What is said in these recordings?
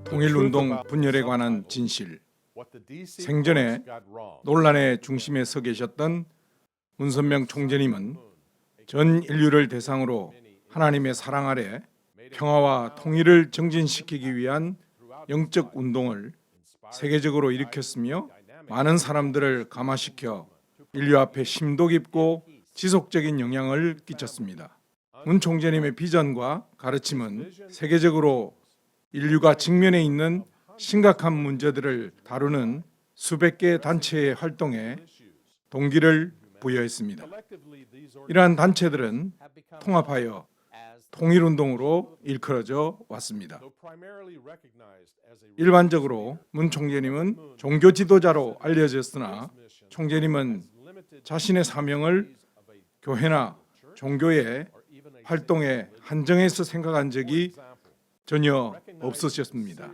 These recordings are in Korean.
통일운동 분열에 관한 진실. 생전에 논란의 중심에 서 계셨던 문선명 총재님은 전 인류를 대상으로 하나님의 사랑 아래 평화와 통일을 정진시키기 위한 영적 운동을 세계적으로 일으켰으며 많은 사람들을 감화시켜 인류 앞에 심도 깊고 지속적인 영향을 끼쳤습니다. 문 총재님의 비전과 가르침은 세계적으로 인류가 직면해 있는 심각한 문제들을 다루는 수백 개의 단체의 활동에 동기를 부여했습니다. 이러한 단체들은 통합하여 통일운동으로 일컬어져 왔습니다. 일반적으로 문 총재님은 종교 지도자로 알려졌으나 총재님은 자신의 사명을 교회나 종교의 활동에 한정해서 생각한 적이 전혀 없으셨습니다.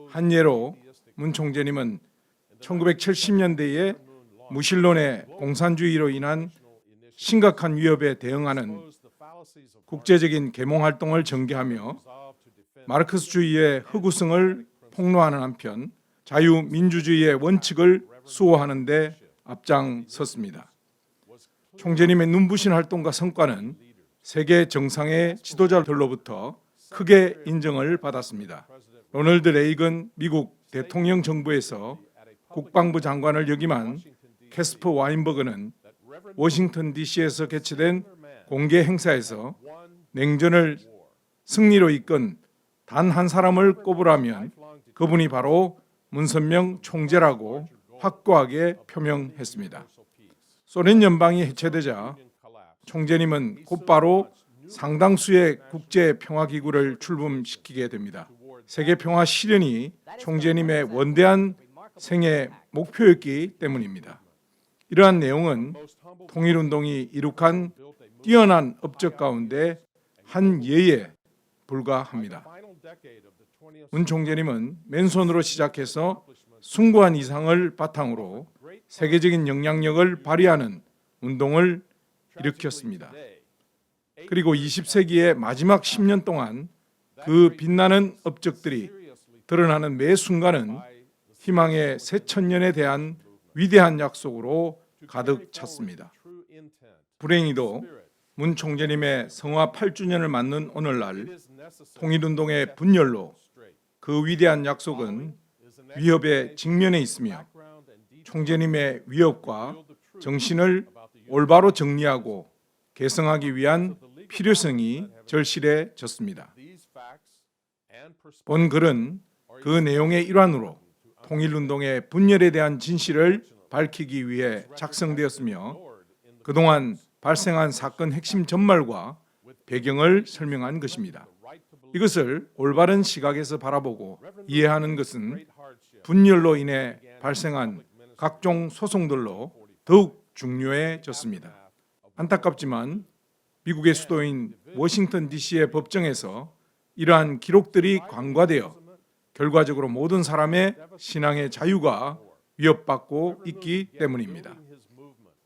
한 예로 문 총재님은 1970년대에 무신론의 공산주의로 인한 심각한 위협에 대응하는 국제적인 계몽활동을 전개하며 마르크스주의의 흑우성을 폭로하는 한편 자유민주주의의 원칙을 수호하는 데 앞장섰습니다. 총재님의 눈부신 활동과 성과는 세계 정상의 지도자들로부터 크게 인정을 받았습니다. 로널드 레이건 미국 대통령 정부에서 국방부 장관을 역임한 캐스퍼 와인버그는 워싱턴 DC에서 개최된 공개 행사에서 냉전을 승리로 이끈 단 한 사람을 꼽으라면 그분이 바로 문선명 총재라고 확고하게 표명했습니다. 소련 연방이 해체되자 총재님은 곧바로 상당수의 국제 평화기구를 출범시키게 됩니다. 세계 평화 실현이 총재님의 원대한 생애 목표였기 때문입니다. 이러한 내용은 통일운동이 이룩한 뛰어난 업적 가운데 한 예에 불과합니다. 문 총재님은 맨손으로 시작해서 숭고한 이상을 바탕으로 세계적인 영향력을 발휘하는 운동을 일으켰습니다. 그리고 20세기의 마지막 10년 동안 그 빛나는 업적들이 드러나는 매 순간은 희망의 새 천년에 대한 위대한 약속으로 가득 찼습니다. 불행히도 문 총재님의 성화 8주년을 맞는 오늘날 통일운동의 분열로 그 위대한 약속은 위협에 직면해 있으며 총재님의 위협과 정신을 올바로 정리하고 개성하기 위한 필요성이 절실해졌습니다. 본 글은 그 내용의 일환으로 통일운동의 분열에 대한 진실을 밝히기 위해 작성되었으며 그동안 발생한 사건 핵심 전말과 배경을 설명한 것입니다. 이것을 올바른 시각에서 바라보고 이해하는 것은 분열로 인해 발생한 각종 소송들로 더욱 중요해졌습니다. 안타깝지만 미국의 수도인 워싱턴 DC의 법정에서 이러한 기록들이 관과되어 결과적으로 모든 사람의 신앙의 자유가 위협받고 있기 때문입니다.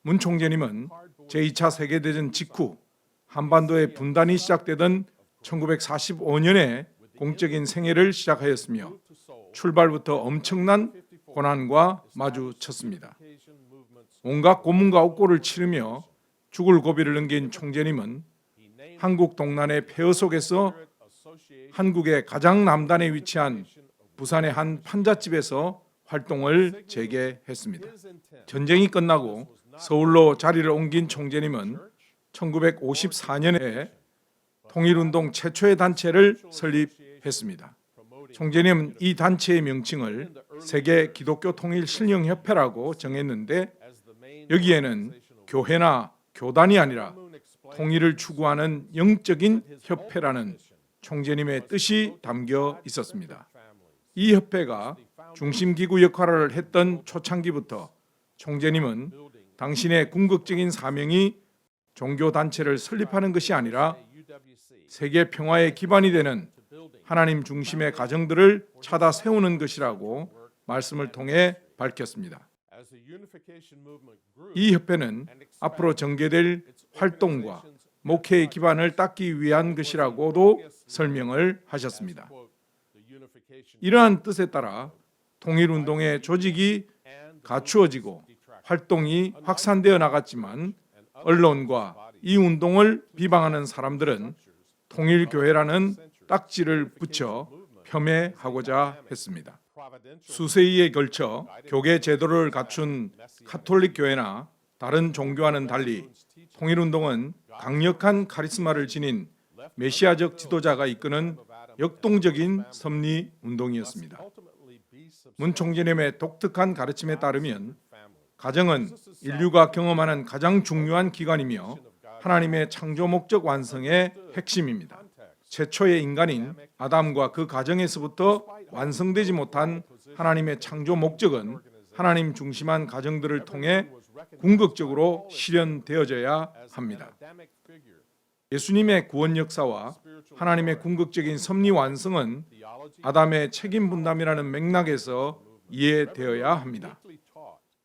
문 총재님은 제2차 세계대전 직후 한반도의 분단이 시작되던 1945년에 공적인 생애를 시작하였으며 출발부터 엄청난 고난과 마주쳤습니다. 온갖 고문과 옥고를 치르며 죽을 고비를 넘긴 총재님은 한국 동란의 폐허 속에서 한국의 가장 남단에 위치한 부산의 한 판잣집에서 활동을 재개했습니다. 전쟁이 끝나고 서울로 자리를 옮긴 총재님은 1954년에 통일운동 최초의 단체를 설립했습니다. 총재님은 이 단체의 명칭을 세계 기독교 통일 신령협회라고 정했는데 여기에는 교회나 교단이 아니라 통일을 추구하는 영적인 협회라는 총재님의 뜻이 담겨 있었습니다. 이 협회가 중심기구 역할을 했던 초창기부터 총재님은 당신의 궁극적인 사명이 종교단체를 설립하는 것이 아니라 세계 평화의 기반이 되는 하나님 중심의 가정들을 찾아 세우는 것이라고 말씀을 통해 밝혔습니다. 이 협회는 앞으로 전개될 활동과 목회의 기반을 닦기 위한 것이라고도 설명을 하셨습니다. 이러한 뜻에 따라 통일운동의 조직이 갖추어지고 활동이 확산되어 나갔지만 언론과 이 운동을 비방하는 사람들은 통일교회라는 딱지를 붙여 폄훼하고자 했습니다. 수세기에 걸쳐 교계 제도를 갖춘 가톨릭 교회나 다른 종교와는 달리 통일운동은 강력한 카리스마를 지닌 메시아적 지도자가 이끄는 역동적인 섭리 운동이었습니다. 문 총재님의 독특한 가르침에 따르면 가정은 인류가 경험하는 가장 중요한 기관이며 하나님의 창조 목적 완성의 핵심입니다. 최초의 인간인 아담과 그 가정에서부터 완성되지 못한 하나님의 창조 목적은 하나님 중심한 가정들을 통해 궁극적으로 실현되어져야 합니다. 예수님의 구원 역사와 하나님의 궁극적인 섭리 완성은 아담의 책임 분담이라는 맥락에서 이해되어야 합니다.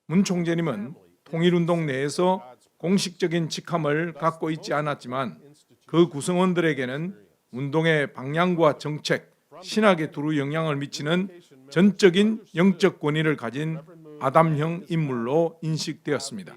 문 총재님은 통일운동 내에서 공식적인 직함을 갖고 있지 않았지만 그 구성원들에게는 운동의 방향과 정책, 신학에 두루 영향을 미치는 전적인 영적 권위를 가진 아담형 인물로 인식되었습니다.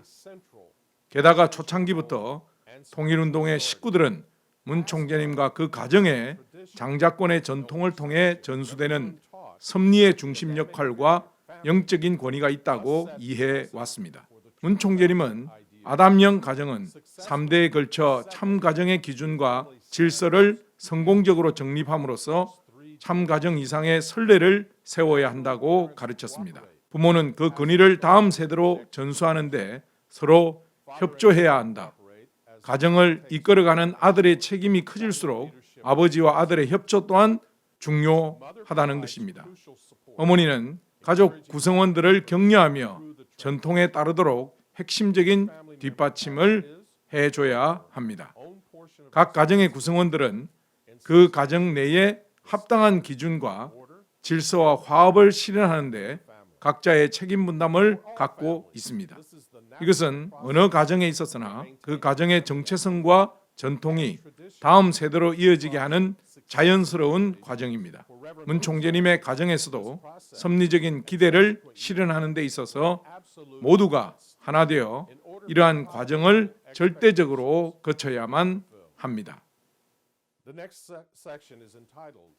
게다가 초창기부터 통일운동의 식구들은 문 총재님과 그 가정의 장자권의 전통을 통해 전수되는 섭리의 중심 역할과 영적인 권위가 있다고 이해해 왔습니다. 문 총재님은 아담형 가정은 3대에 걸쳐 참 가정의 기준과 질서를 성공적으로 정립함으로써 참 가정 이상의 선례를 세워야 한다고 가르쳤습니다. 부모는 그 권위를 다음 세대로 전수하는 데 서로 협조해야 한다. 가정을 이끌어가는 아들의 책임이 커질수록 아버지와 아들의 협조 또한 중요하다는 것입니다. 어머니는 가족 구성원들을 격려하며 전통에 따르도록 핵심적인 뒷받침을 해줘야 합니다. 각 가정의 구성원들은 그 가정 내에 합당한 기준과 질서와 화합을 실현하는 데 각자의 책임 분담을 갖고 있습니다. 이것은 어느 가정에 있었으나 그 가정의 정체성과 전통이 다음 세대로 이어지게 하는 자연스러운 과정입니다. 문 총재님의 가정에서도 섭리적인 기대를 실현하는 데 있어서 모두가 하나 되어 이러한 과정을 절대적으로 거쳐야만 합니다.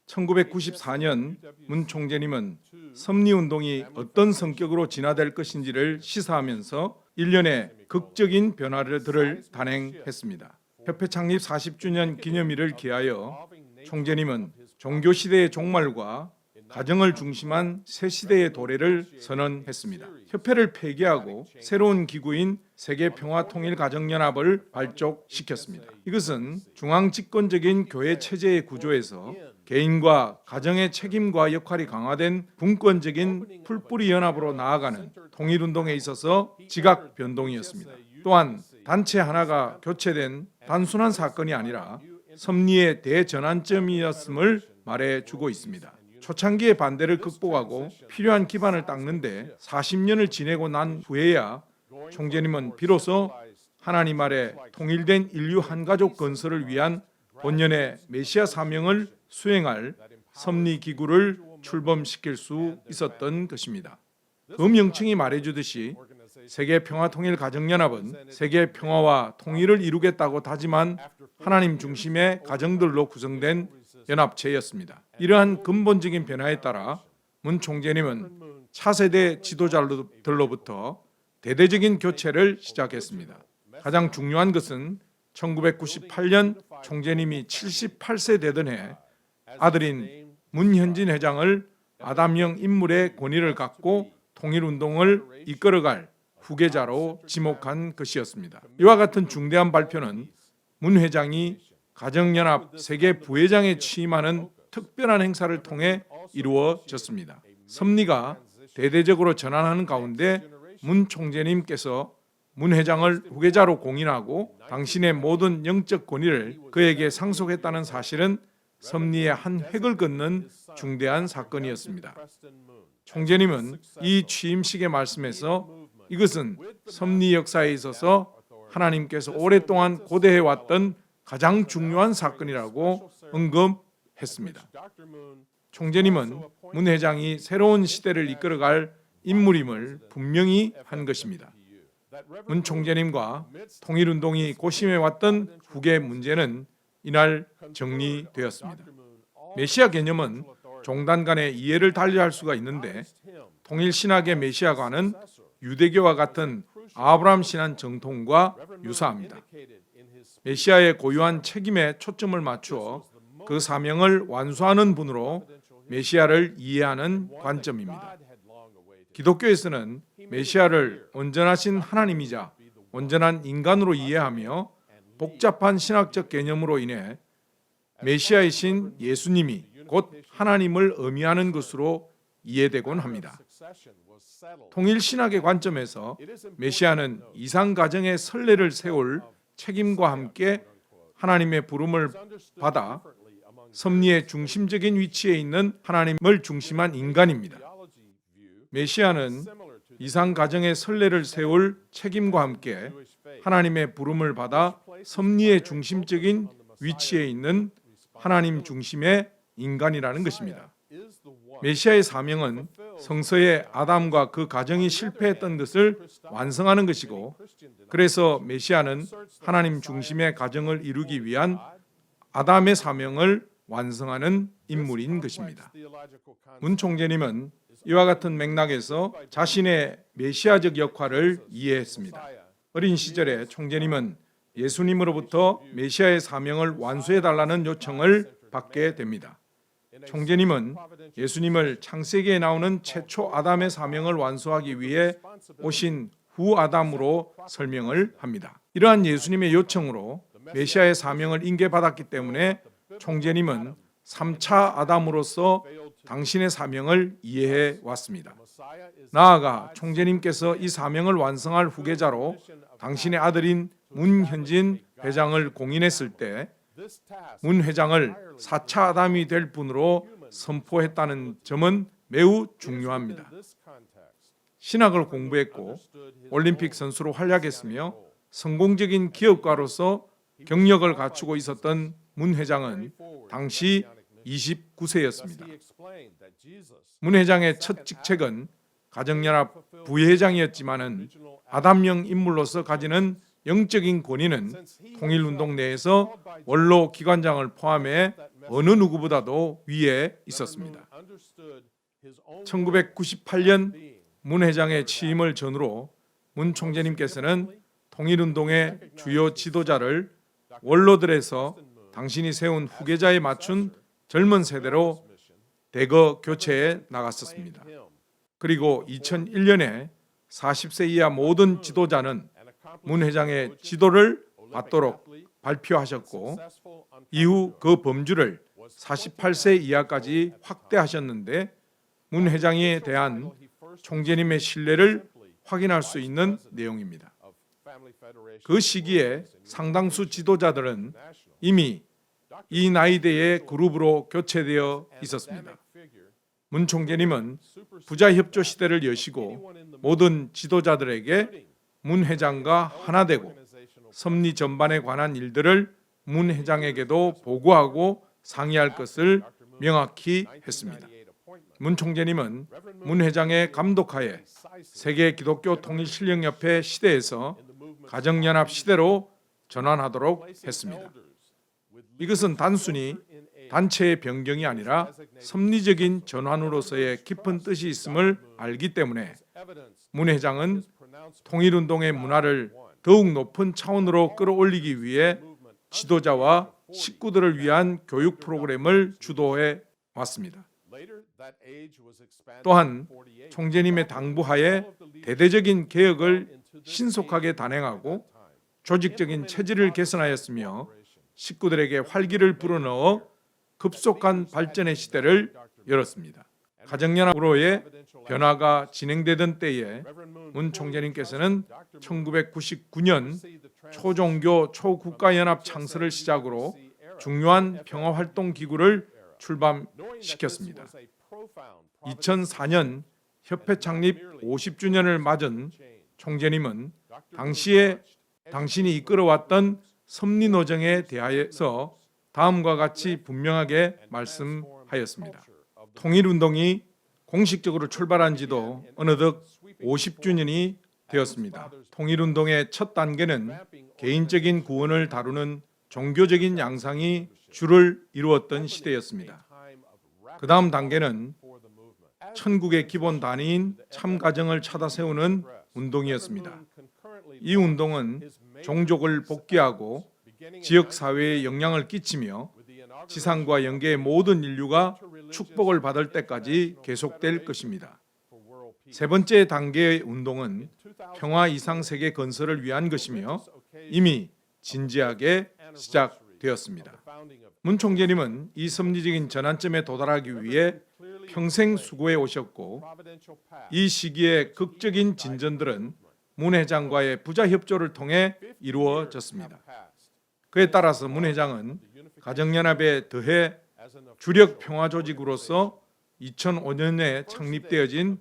1994년 문 총재님은 섭리운동이 어떤 성격으로 진화될 것인지를 시사하면서 일련의 극적인 변화들을 단행했습니다. 협회 창립 40주년 기념일을 기하여 총재님은 종교시대의 종말과 가정을 중심한 새 시대의 도래를 선언했습니다. 협회를 폐기하고 새로운 기구인 세계평화통일가정연합을 발족시켰습니다. 이것은 중앙집권적인 교회 체제의 구조에서 개인과 가정의 책임과 역할이 강화된 분권적인 풀뿌리 연합으로 나아가는 통일운동에 있어서 지각 변동이었습니다. 또한 단체 하나가 교체된 단순한 사건이 아니라 섭리의 대전환점이었음을 말해주고 있습니다. 초창기의 반대를 극복하고 필요한 기반을 닦는데 40년을 지내고 난 후에야 총재님은 비로소 하나님 아래 통일된 인류 한가족 건설을 위한 본연의 메시아 사명을 수행할 섭리기구를 출범시킬 수 있었던 것입니다. 그 명칭이 말해주듯이 세계평화통일가정연합은 세계평화와 통일을 이루겠다고 다짐한 하나님 중심의 가정들로 구성된 연합체였습니다. 이러한 근본적인 변화에 따라 문 총재님은 차세대 지도자들로부터 대대적인 교체를 시작했습니다. 가장 중요한 것은 1998년 총재님이 78세 되던 해 아들인 문현진 회장을 아담형 인물의 권위를 갖고 통일운동을 이끌어갈 후계자로 지목한 것이었습니다. 이와 같은 중대한 발표는 문 회장이 가정연합 세계 부회장에 취임하는 특별한 행사를 통해 이루어졌습니다. 섭리가 대대적으로 전환하는 가운데 문 총재님께서 문 회장을 후계자로 공인하고 당신의 모든 영적 권위를 그에게 상속했다는 사실은 섭리의 한 획을 긋는 중대한 사건이었습니다. 총재님은 이 취임식의 말씀에서 이것은 섭리 역사에 있어서 하나님께서 오랫동안 고대해왔던 가장 중요한 사건이라고 언급했습니다. 총재님은 문 회장이 새로운 시대를 이끌어갈 인물임을 분명히 한 것입니다. 문 총재님과 통일운동이 고심해왔던 후계 문제는 이날 정리되었습니다. 메시아 개념은 종단 간의 이해를 달리할 수가 있는데 통일신학의 메시아관은 유대교와 같은 아브라함 신앙 정통과 유사합니다. 메시아의 고유한 책임에 초점을 맞추어 그 사명을 완수하는 분으로 메시아를 이해하는 관점입니다. 기독교에서는 메시아를 온전하신 하나님이자 온전한 인간으로 이해하며 복잡한 신학적 개념으로 인해 메시아이신 예수님이 곧 하나님을 의미하는 것으로 이해되곤 합니다. 통일신학의 관점에서 메시아는 이상가정의 선례를 세울 책임과 함께 하나님의 부름을 받아 섭리의 중심적인 위치에 있는 하나님을 중심한 인간입니다. 메시아는 이상가정의 선례를 세울 책임과 함께 하나님의 부름을 받아 섭리의 중심적인 위치에 있는 하나님 중심의 인간이라는 것입니다. 메시아의 사명은 성서의 아담과 그 가정이 실패했던 것을 완성하는 것이고, 그래서 메시아는 하나님 중심의 가정을 이루기 위한 아담의 사명을 완성하는 인물인 것입니다. 문 총재님은 이와 같은 맥락에서 자신의 메시아적 역할을 이해했습니다. 어린 시절에 총재님은 예수님으로부터 메시아의 사명을 완수해달라는 요청을 받게 됩니다. 총재님은 예수님을 창세기에 나오는 최초 아담의 사명을 완수하기 위해 오신 후 아담으로 설명을 합니다. 이러한 예수님의 요청으로 메시아의 사명을 인계받았기 때문에 총재님은 3차 아담으로서 당신의 사명을 이해해 왔습니다. 나아가 총재님께서 이 사명을 완성할 후계자로 당신의 아들인 문현진 회장을 공인했을 때 문 회장을 4차 아담이 될 분으로 선포했다는 점은 매우 중요합니다. 신학을 공부했고 올림픽 선수로 활약했으며 성공적인 기업가로서 경력을 갖추고 있었던 문 회장은 당시 29세였습니다. 문 회장의 첫 직책은 가정연합 부회장이었지만은 아담형 인물로서 가지는 영적인 권위는 통일운동 내에서 원로 기관장을 포함해 어느 누구보다도 위에 있었습니다. 1998년 문 회장의 취임을 전후로 문 총재님께서는 통일운동의 주요 지도자를 원로들에서 당신이 세운 후계자에 맞춘 젊은 세대로 대거 교체해 나갔었습니다. 그리고 2001년에 40세 이하 모든 지도자는 문 회장의 지도를 받도록 발표하셨고, 이후 그 범주를 48세 이하까지 확대하셨는데 문 회장에 대한 총재님의 신뢰를 확인할 수 있는 내용입니다. 그 시기에 상당수 지도자들은 이미 이 나이대의 그룹으로 교체되어 있었습니다. 문 총재님은 부자협조 시대를 여시고 모든 지도자들에게 문 회장과 하나 되고 섭리 전반에 관한 일들을 문 회장에게도 보고하고 상의할 것을 명확히 했습니다. 문 총재님은 문 회장의 감독하에 세계 기독교 통일신령협회 시대에서 가정연합 시대로 전환하도록 했습니다. 이것은 단순히 단체의 변경이 아니라 섭리적인 전환으로서의 깊은 뜻이 있음을 알기 때문에 문 회장은 통일운동의 문화를 더욱 높은 차원으로 끌어올리기 위해 지도자와 식구들을 위한 교육 프로그램을 주도해 왔습니다. 또한 총재님의 당부하에 대대적인 개혁을 신속하게 단행하고 조직적인 체질을 개선하였으며 식구들에게 활기를 불어넣어 급속한 발전의 시대를 열었습니다. 가정연합으로의 변화가 진행되던 때에 문 총재님께서는 1999년 초종교 초국가연합 창설을 시작으로 중요한 평화활동기구를 출범시켰습니다. 2004년 협회 창립 50주년을 맞은 총재님은 당시에 당신이 이끌어왔던 섭리노정에 대하여서 다음과 같이 분명하게 말씀하였습니다. 통일운동이 공식적으로 출발한 지도 어느덧 50주년이 되었습니다. 통일운동의 첫 단계는 개인적인 구원을 다루는 종교적인 양상이 주를 이루었던 시대였습니다. 그 다음 단계는 천국의 기본 단위인 참가정을 찾아 세우는 운동이었습니다. 이 운동은 종족을 복귀하고 지역사회에 영향을 끼치며 지상과 영계의 모든 인류가 축복을 받을 때까지 계속될 것입니다. 세 번째 단계의 운동은 평화 이상 세계 건설을 위한 것이며 이미 진지하게 시작되었습니다. 문 총재님은 이 섭리적인 전환점에 도달하기 위해 평생 수고해 오셨고 이 시기의 극적인 진전들은 문 회장과의 부자 협조를 통해 이루어졌습니다. 그에 따라서 문 회장은 가정연합에 더해 주력 평화조직으로서 2005년에 창립되어진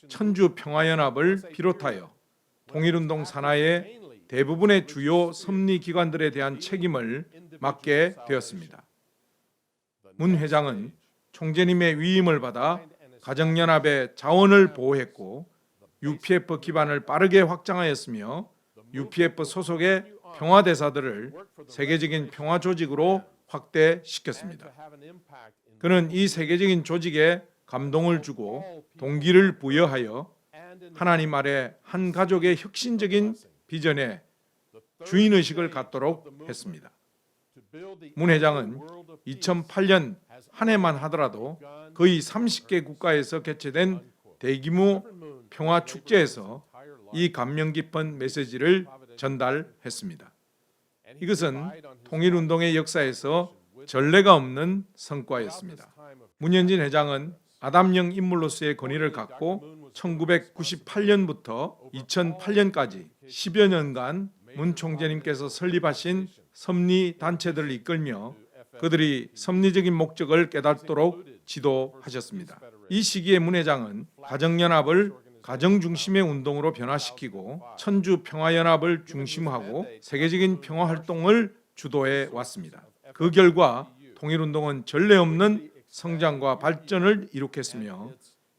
천주평화연합을 비롯하여 통일운동 산하의 대부분의 주요 섭리기관들에 대한 책임을 맡게 되었습니다. 문 회장은 총재님의 위임을 받아 가정연합의 자원을 보호했고 UPF 기반을 빠르게 확장하였으며 UPF 소속의 평화대사들을 세계적인 평화조직으로 확대시켰습니다. 그는 이 세계적인 조직에 감동을 주고 동기를 부여하여 하나님 아래 한 가족의 혁신적인 비전에 주인의식을 갖도록 했습니다. 문 회장은 2008년 한 해만 하더라도 거의 30개 국가에서 개최된 대규모 평화축제에서 이 감명 깊은 메시지를 전달했습니다. 이것은 통일운동의 역사에서 전례가 없는 성과였습니다. 문현진 회장은 아담형 인물로서의 권위를 갖고 1998년부터 2008년까지 10여 년간 문 총재님께서 설립하신 섭리 단체들을 이끌며 그들이 섭리적인 목적을 깨닫도록 지도하셨습니다. 이 시기에 문 회장은 가정연합을 가정 중심의 운동으로 변화시키고 천주평화연합을 중심하고 세계적인 평화활동을 주도해 왔습니다. 그 결과 통일운동은 전례 없는 성장과 발전을 이룩했으며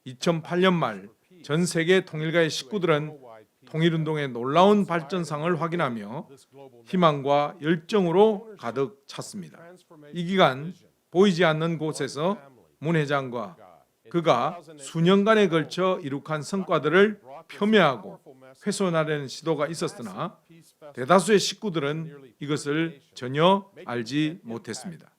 2008년 말 전 세계 통일가의 식구들은 통일운동의 놀라운 발전상을 확인하며 희망과 열정으로 가득 찼습니다. 이 기간 보이지 않는 곳에서 문 회장과 그가 수년간에 걸쳐 이룩한 성과들을 폄훼하고 훼손하려는 시도가 있었으나 대다수의 식구들은 이것을 전혀 알지 못했습니다.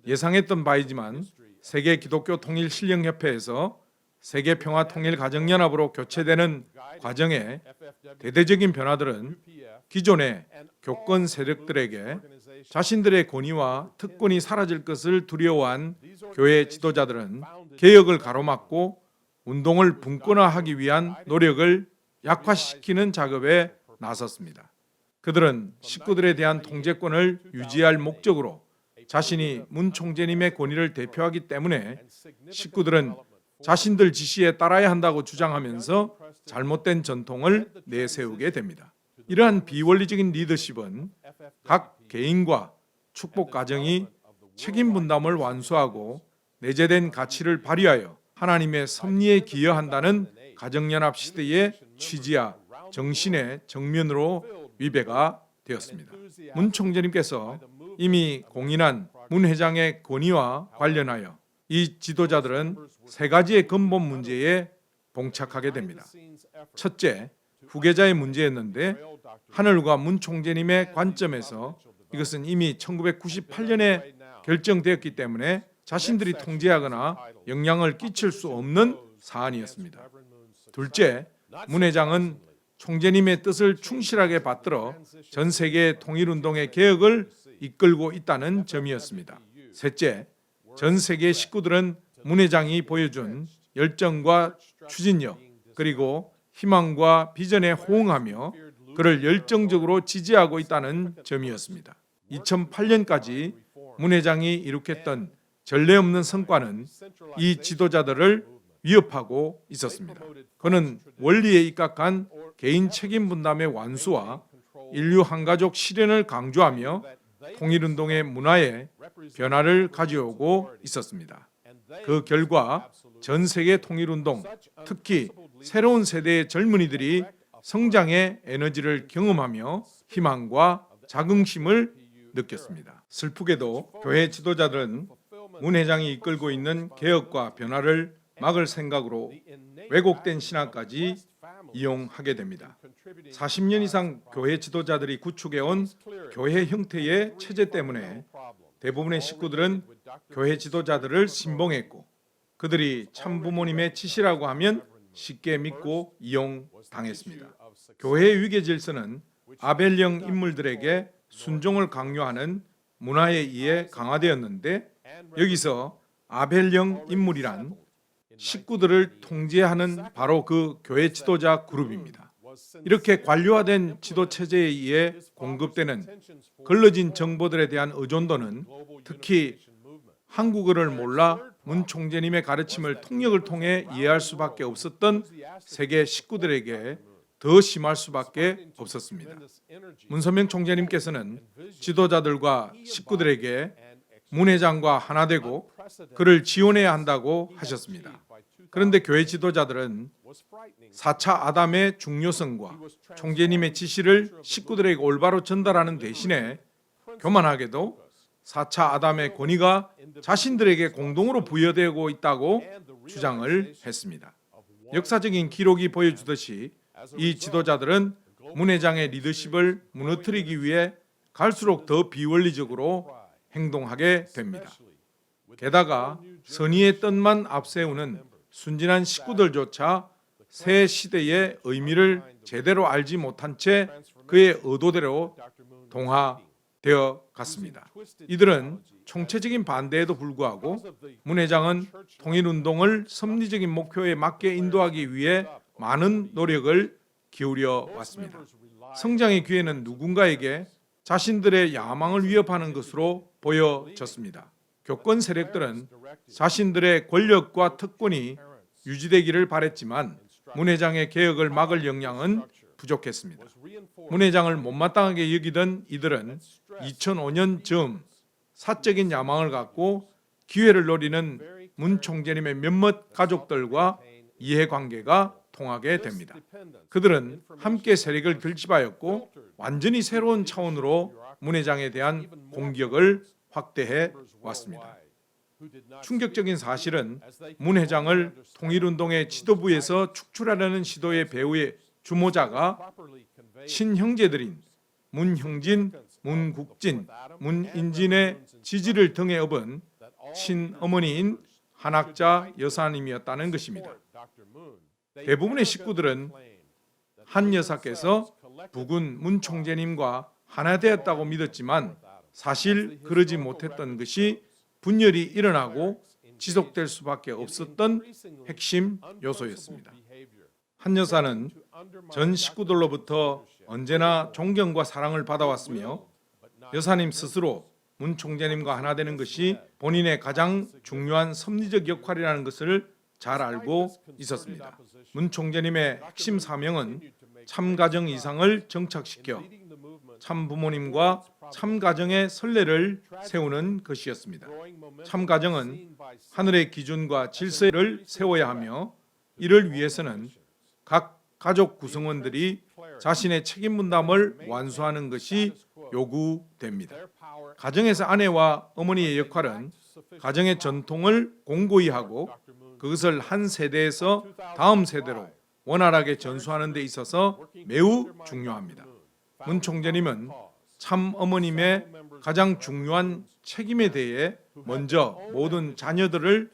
예상했던 바이지만 세계 기독교 통일 신령협회에서 세계평화통일가정연합으로 교체되는 과정에 대대적인 변화들은 기존의 교권 세력들에게 자신들의 권위와 특권이 사라질 것을 두려워한 교회 지도자들은 개혁을 가로막고 운동을 분권화하기 위한 노력을 약화시키는 작업에 나섰습니다. 그들은 식구들에 대한 통제권을 유지할 목적으로 자신이 문 총재님의 권위를 대표하기 때문에 식구들은 자신들 지시에 따라야 한다고 주장하면서 잘못된 전통을 내세우게 됩니다. 이러한 비원리적인 리더십은 각 개인과 축복 가정이 책임 분담을 완수하고 내재된 가치를 발휘하여 하나님의 섭리에 기여한다는 가정연합 시대의 취지와 정신의 정면으로 위배가 되었습니다. 문 총재님께서 이미 공인한 문 회장의 권위와 관련하여 이 지도자들은 세 가지의 근본 문제에 봉착하게 됩니다. 첫째, 후계자의 문제였는데 하늘과 문 총재님의 관점에서 이것은 이미 1998년에 결정되었기 때문에 자신들이 통제하거나 영향을 끼칠 수 없는 사안이었습니다. 둘째, 문 회장은 총재님의 뜻을 충실하게 받들어 전 세계 통일운동의 개혁을 이끌고 있다는 점이었습니다. 셋째, 전 세계 식구들은 문 회장이 보여준 열정과 추진력 그리고 희망과 비전에 호응하며 그를 열정적으로 지지하고 있다는 점이었습니다. 2008년까지 문 회장이 이룩했던 전례 없는 성과는 이 지도자들을 위협하고 있었습니다. 그는 원리에 입각한 개인 책임 분담의 완수와 인류 한가족 실현을 강조하며 통일운동의 문화에 변화를 가져오고 있었습니다. 그 결과 전 세계 통일운동, 특히 새로운 세대의 젊은이들이 성장의 에너지를 경험하며 희망과 자긍심을 느꼈습니다. 슬프게도 교회 지도자들은 문 회장이 이끌고 있는 개혁과 변화를 막을 생각으로 왜곡된 신학까지 이용하게 됩니다. 40년 이상 교회 지도자들이 구축해온 교회 형태의 체제 때문에 대부분의 식구들은 교회 지도자들을 신봉했고 그들이 참부모님의 지시라고 하면 쉽게 믿고 이용당했습니다. 교회의 위계 질서는 아벨령 인물들에게 순종을 강요하는 문화에 의해 강화되었는데 여기서 아벨령 인물이란 식구들을 통제하는 바로 그 교회 지도자 그룹입니다. 이렇게 관료화된 지도 체제에 의해 공급되는 걸러진 정보들에 대한 의존도는 특히 한국어를 몰라 문 총재님의 가르침을 통역을 통해 이해할 수밖에 없었던 세계 식구들에게 더 심할 수밖에 없었습니다. 문선명 총재님께서는 지도자들과 식구들에게 문 회장과 하나 되고 그를 지원해야 한다고 하셨습니다. 그런데 교회 지도자들은 4차 아담의 중요성과 총재님의 지시를 식구들에게 올바로 전달하는 대신에 교만하게도 4차 아담의 권위가 자신들에게 공동으로 부여되고 있다고 주장을 했습니다. 역사적인 기록이 보여주듯이 이 지도자들은 문 회장의 리더십을 무너뜨리기 위해 갈수록 더 비원리적으로 행동하게 됩니다. 게다가 선의의 뜻만 앞세우는 순진한 식구들조차 새 시대의 의미를 제대로 알지 못한 채 그의 의도대로 동화되어 갔습니다. 이들은 총체적인 반대에도 불구하고 문 회장은 통일운동을 섭리적인 목표에 맞게 인도하기 위해 많은 노력을 기울여 왔습니다. 성장의 기회는 누군가에게 자신들의 야망을 위협하는 것으로 보여졌습니다. 교권 세력들은 자신들의 권력과 특권이 유지되기를 바랬지만 문 회장의 개혁을 막을 역량은 부족했습니다. 문 회장을 못마땅하게 여기던 이들은 2005년 즈음 사적인 야망을 갖고 기회를 노리는 문 총재님의 몇몇 가족들과 이해관계가 통하게 됩니다. 그들은 함께 세력을 결집하였고 완전히 새로운 차원으로 문 회장에 대한 공격을 확대해 왔습니다. 충격적인 사실은 문 회장을 통일운동의 지도부에서 축출하려는 시도의 배후의 주모자가 친형제들인 문형진, 문국진, 문인진의 지지를 등에 업은 친어머니인 한학자 여사님이었다는 것입니다. 대부분의 식구들은 한 여사께서 부군 문 총재님과 하나 되었다고 믿었지만 사실 그러지 못했던 것이 분열이 일어나고 지속될 수밖에 없었던 핵심 요소였습니다. 한 여사는 전 식구들로부터 언제나 존경과 사랑을 받아왔으며 여사님 스스로 문 총재님과 하나 되는 것이 본인의 가장 중요한 섭리적 역할이라는 것을 잘 알고 있었습니다. 문 총재님의 핵심 사명은 참가정 이상을 정착시켜 참부모님과 참가정의 선례를 세우는 것이었습니다. 참가정은 하늘의 기준과 질서를 세워야 하며 이를 위해서는 각 가족 구성원들이 자신의 책임 분담을 완수하는 것이 요구됩니다. 가정에서 아내와 어머니의 역할은 가정의 전통을 공고히 하고 그것을 한 세대에서 다음 세대로 원활하게 전수하는 데 있어서 매우 중요합니다. 문 총재님은 참 어머님의 가장 중요한 책임에 대해 먼저 모든 자녀들을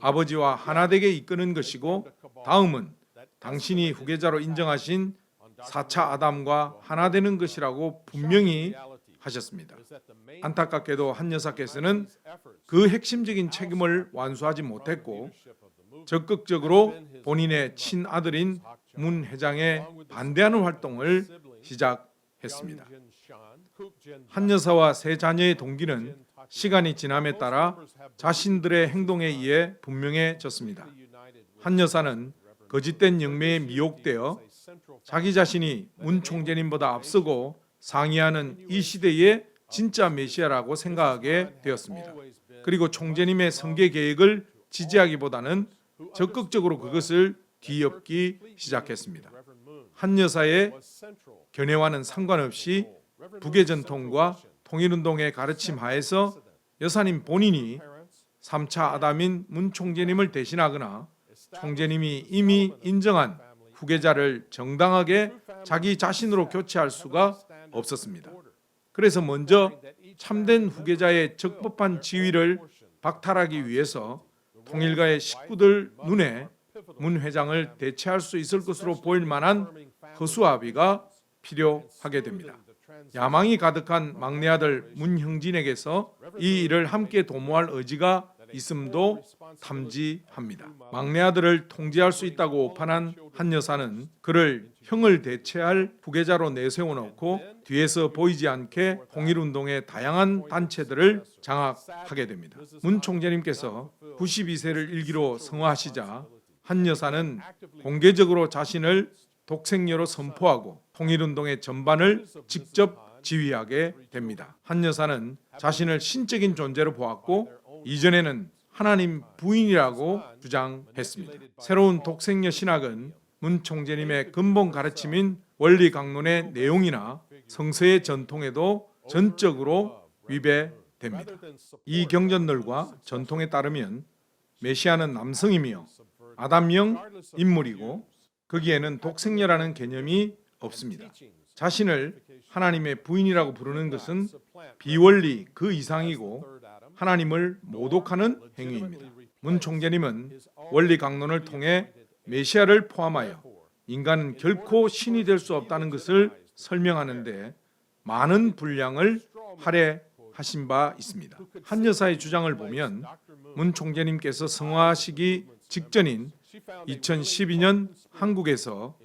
아버지와 하나 되게 이끄는 것이고 다음은 당신이 후계자로 인정하신 4차 아담과 하나 되는 것이라고 분명히 하셨습니다. 안타깝게도 한 여사께서는 그 핵심적인 책임을 완수하지 못했고 적극적으로 본인의 친아들인 문 회장에 반대하는 활동을 시작했습니다. 한 여사와 세 자녀의 동기는 시간이 지남에 따라 자신들의 행동에 의해 분명해졌습니다. 한 여사는 거짓된 영매에 미혹되어 자기 자신이 문 총재님보다 앞서고 상의하는 이 시대의 진짜 메시아라고 생각하게 되었습니다. 그리고 총재님의 선계 계획을 지지하기보다는 적극적으로 그것을 뒤엎기 시작했습니다. 한 여사의 견해와는 상관없이 북의 전통과 통일운동의 가르침 하에서 여사님 본인이 3차 아담인 문 총재님을 대신하거나 총재님이 이미 인정한 후계자를 정당하게 자기 자신으로 교체할 수가 없었습니다. 그래서 먼저 참된 후계자의 적법한 지위를 박탈하기 위해서 통일가의 식구들 눈에 문 회장을 대체할 수 있을 것으로 보일 만한 허수아비가 필요하게 됩니다. 야망이 가득한 막내 아들 문형진에게서 이 일을 함께 도모할 의지가 있음도 탐지합니다. 막내 아들을 통제할 수 있다고 오판한 한 여사는 그를 형을 대체할 후계자로 내세워놓고 뒤에서 보이지 않게 통일운동의 다양한 단체들을 장악하게 됩니다. 문 총재님께서 92세를 일기로 성화하시자 한 여사는 공개적으로 자신을 독생녀로 선포하고 통일운동의 전반을 직접 지휘하게 됩니다. 한 여사는 자신을 신적인 존재로 보았고 이전에는 하나님 부인이라고 주장했습니다. 새로운 독생녀 신학은 문 총재님의 근본 가르침인 원리 강론의 내용이나 성서의 전통에도 전적으로 위배됩니다. 이 경전들과 전통에 따르면 메시아는 남성이며 아담형 인물이고 거기에는 독생녀라는 개념이 없습니다. 자신을 하나님의 부인이라고 부르는 것은 비원리 그 이상이고 하나님을 모독하는 행위입니다. 문 총재님은 원리 강론을 통해 메시아를 포함하여 인간은 결코 신이 될 수 없다는 것을 설명하는데 많은 분량을 할애하신 바 있습니다. 한 여사의 주장을 보면 문 총재님께서 성화하시기 직전인 2012년 한국에서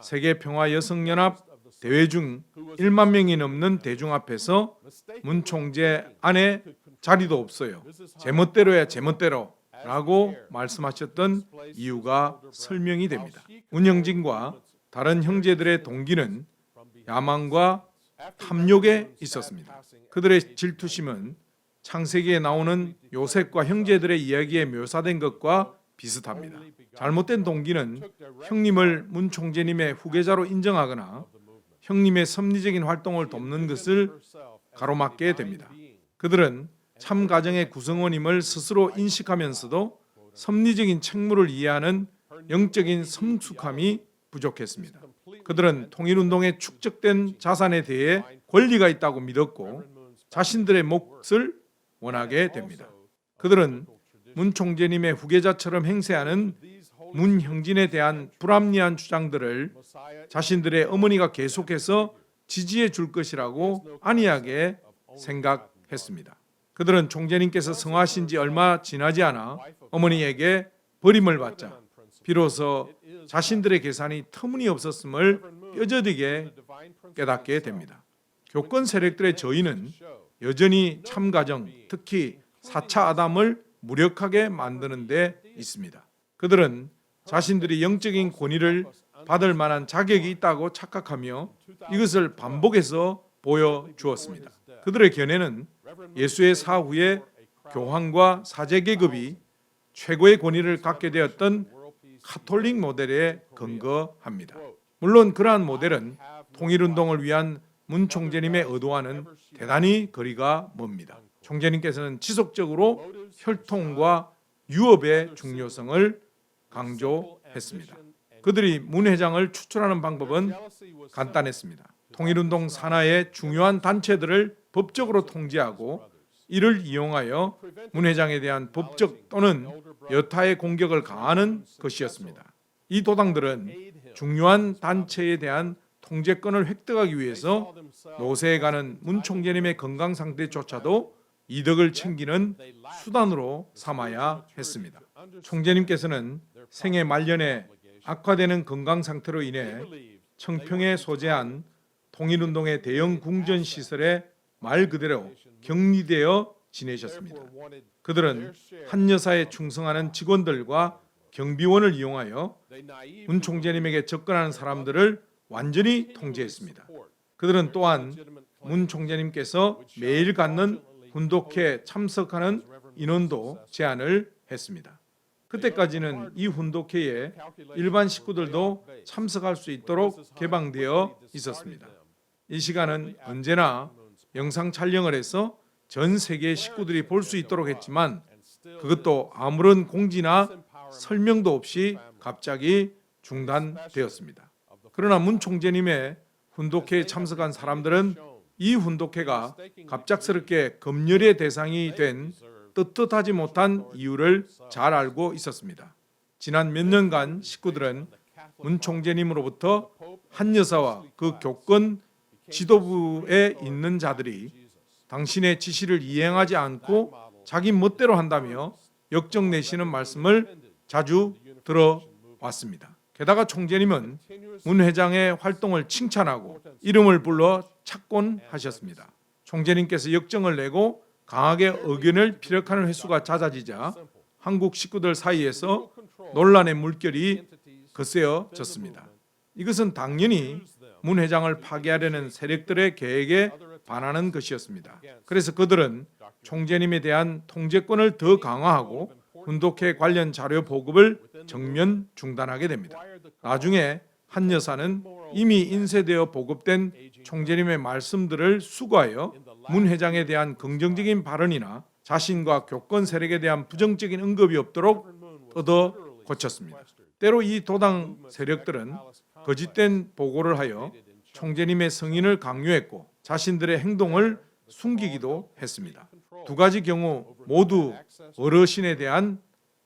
세계평화여성연합 대회 중 1만 명이 넘는 대중 앞에서 문 총재 안에 자리도 없어요. 제멋대로야 제멋대로 라고 말씀하셨던 이유가 설명이 됩니다. 문형진과 다른 형제들의 동기는 야망과 탐욕에 있었습니다. 그들의 질투심은 창세기에 나오는 요셉과 형제들의 이야기에 묘사된 것과 비슷합니다. 잘못된 동기는 형님을 문 총재님의 후계자로 인정하거나 형님의 섭리적인 활동을 돕는 것을 가로막게 됩니다. 그들은 참 가정의 구성원임을 스스로 인식하면서도 섭리적인 책무를 이해하는 영적인 성숙함이 부족했습니다. 그들은 통일운동에 축적된 자산에 대해 권리가 있다고 믿었고 자신들의 몫을 원하게 됩니다. 그들은 문 총재님의 후계자처럼 행세하는 문 형진에 대한 불합리한 주장들을 자신들의 어머니가 계속해서 지지해 줄 것이라고 안이하게 생각했습니다. 그들은 총재님께서 성화하신 지 얼마 지나지 않아 어머니에게 버림을 받자 비로소 자신들의 계산이 터무니없었음을 뼈저리게 깨닫게 됩니다. 교권 세력들의 저희는 여전히 참가정, 특히 4차 아담을 무력하게 만드는 데 있습니다. 그들은 자신들이 영적인 권위를 받을 만한 자격이 있다고 착각하며 이것을 반복해서 보여주었습니다. 그들의 견해는 예수의 사후에 교황과 사제 계급이 최고의 권위를 갖게 되었던 카톨릭 모델에 근거합니다. 물론 그러한 모델은 통일운동을 위한 문 총재님의 의도와는 대단히 거리가 멉니다. 총재님께서는 지속적으로 혈통과 유업의 중요성을 강조했습니다. 그들이 문 회장을 추출하는 방법은 간단했습니다. 통일운동 산하의 중요한 단체들을 법적으로 통제하고 이를 이용하여 문 회장에 대한 법적 또는 여타의 공격을 가하는 것이었습니다. 이 도당들은 중요한 단체에 대한 통제권을 획득하기 위해서 노세에 가는 문 총재님의 건강 상태조차도 이득을 챙기는 수단으로 삼아야 했습니다. 총재님께서는 생애 말년에 악화되는 건강 상태로 인해 청평에 소재한 통일운동의 대형 궁전 시설에 말 그대로 격리되어 지내셨습니다. 그들은 한 여사에 충성하는 직원들과 경비원을 이용하여 문 총재님에게 접근하는 사람들을 완전히 통제했습니다. 그들은 또한 문 총재님께서 매일 갖는 훈독회에 참석하는 인원도 제한을 했습니다. 그때까지는 이 훈독회에 일반 식구들도 참석할 수 있도록 개방되어 있었습니다. 이 시간은 언제나 영상 촬영을 해서 전 세계 식구들이 볼 수 있도록 했지만 그것도 아무런 공지나 설명도 없이 갑자기 중단되었습니다. 그러나 문 총재님의 훈독회에 참석한 사람들은 이 훈독회가 갑작스럽게 검열의 대상이 된 떳떳하지 못한 이유를 잘 알고 있었습니다. 지난 몇 년간 식구들은 문 총재님으로부터 한 여사와 그 교권 지도부에 있는 자들이 당신의 지시를 이행하지 않고 자기 멋대로 한다며 역정내시는 말씀을 자주 들어왔습니다. 게다가 총재님은 문 회장의 활동을 칭찬하고 이름을 불러 착곤하셨습니다. 총재님께서 역정을 내고 강하게 의견을 피력하는 횟수가 잦아지자 한국 식구들 사이에서 논란의 물결이 거세어졌습니다. 이것은 당연히 문 회장을 파괴하려는 세력들의 계획에 반하는 것이었습니다. 그래서 그들은 총재님에 대한 통제권을 더 강화하고 훈독회 관련 자료 보급을 정면 중단하게 됩니다. 나중에 한 여사는 이미 인쇄되어 보급된 총재님의 말씀들을 수거하여 문 회장에 대한 긍정적인 발언이나 자신과 교권 세력에 대한 부정적인 언급이 없도록 뜯어 고쳤습니다. 때로 이 도당 세력들은 거짓된 보고를 하여 총재님의 승인을 강요했고 자신들의 행동을 숨기기도 했습니다. 두 가지 경우 모두 어르신에 대한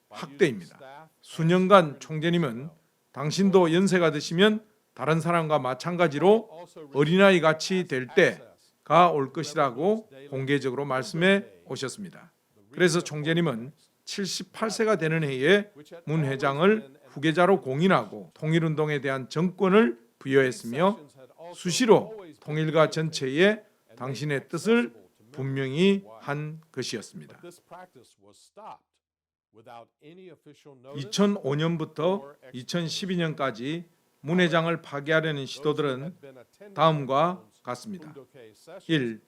학대입니다. 수년간 총재님은 당신도 연세가 드시면 다른 사람과 마찬가지로 어린아이 같이 될 때가 올 것이라고 공개적으로 말씀해 오셨습니다. 그래서 총재님은 78세가 되는 해에 문 회장을 후계자로 공인하고 통일운동에 대한 정권을 부여했으며 수시로 통일가 전체에 당신의 뜻을 분명히 한 것이었습니다. 2005년부터 2012년까지 문 회장을 파괴하려는 시도들은 다음과 같습니다. 1.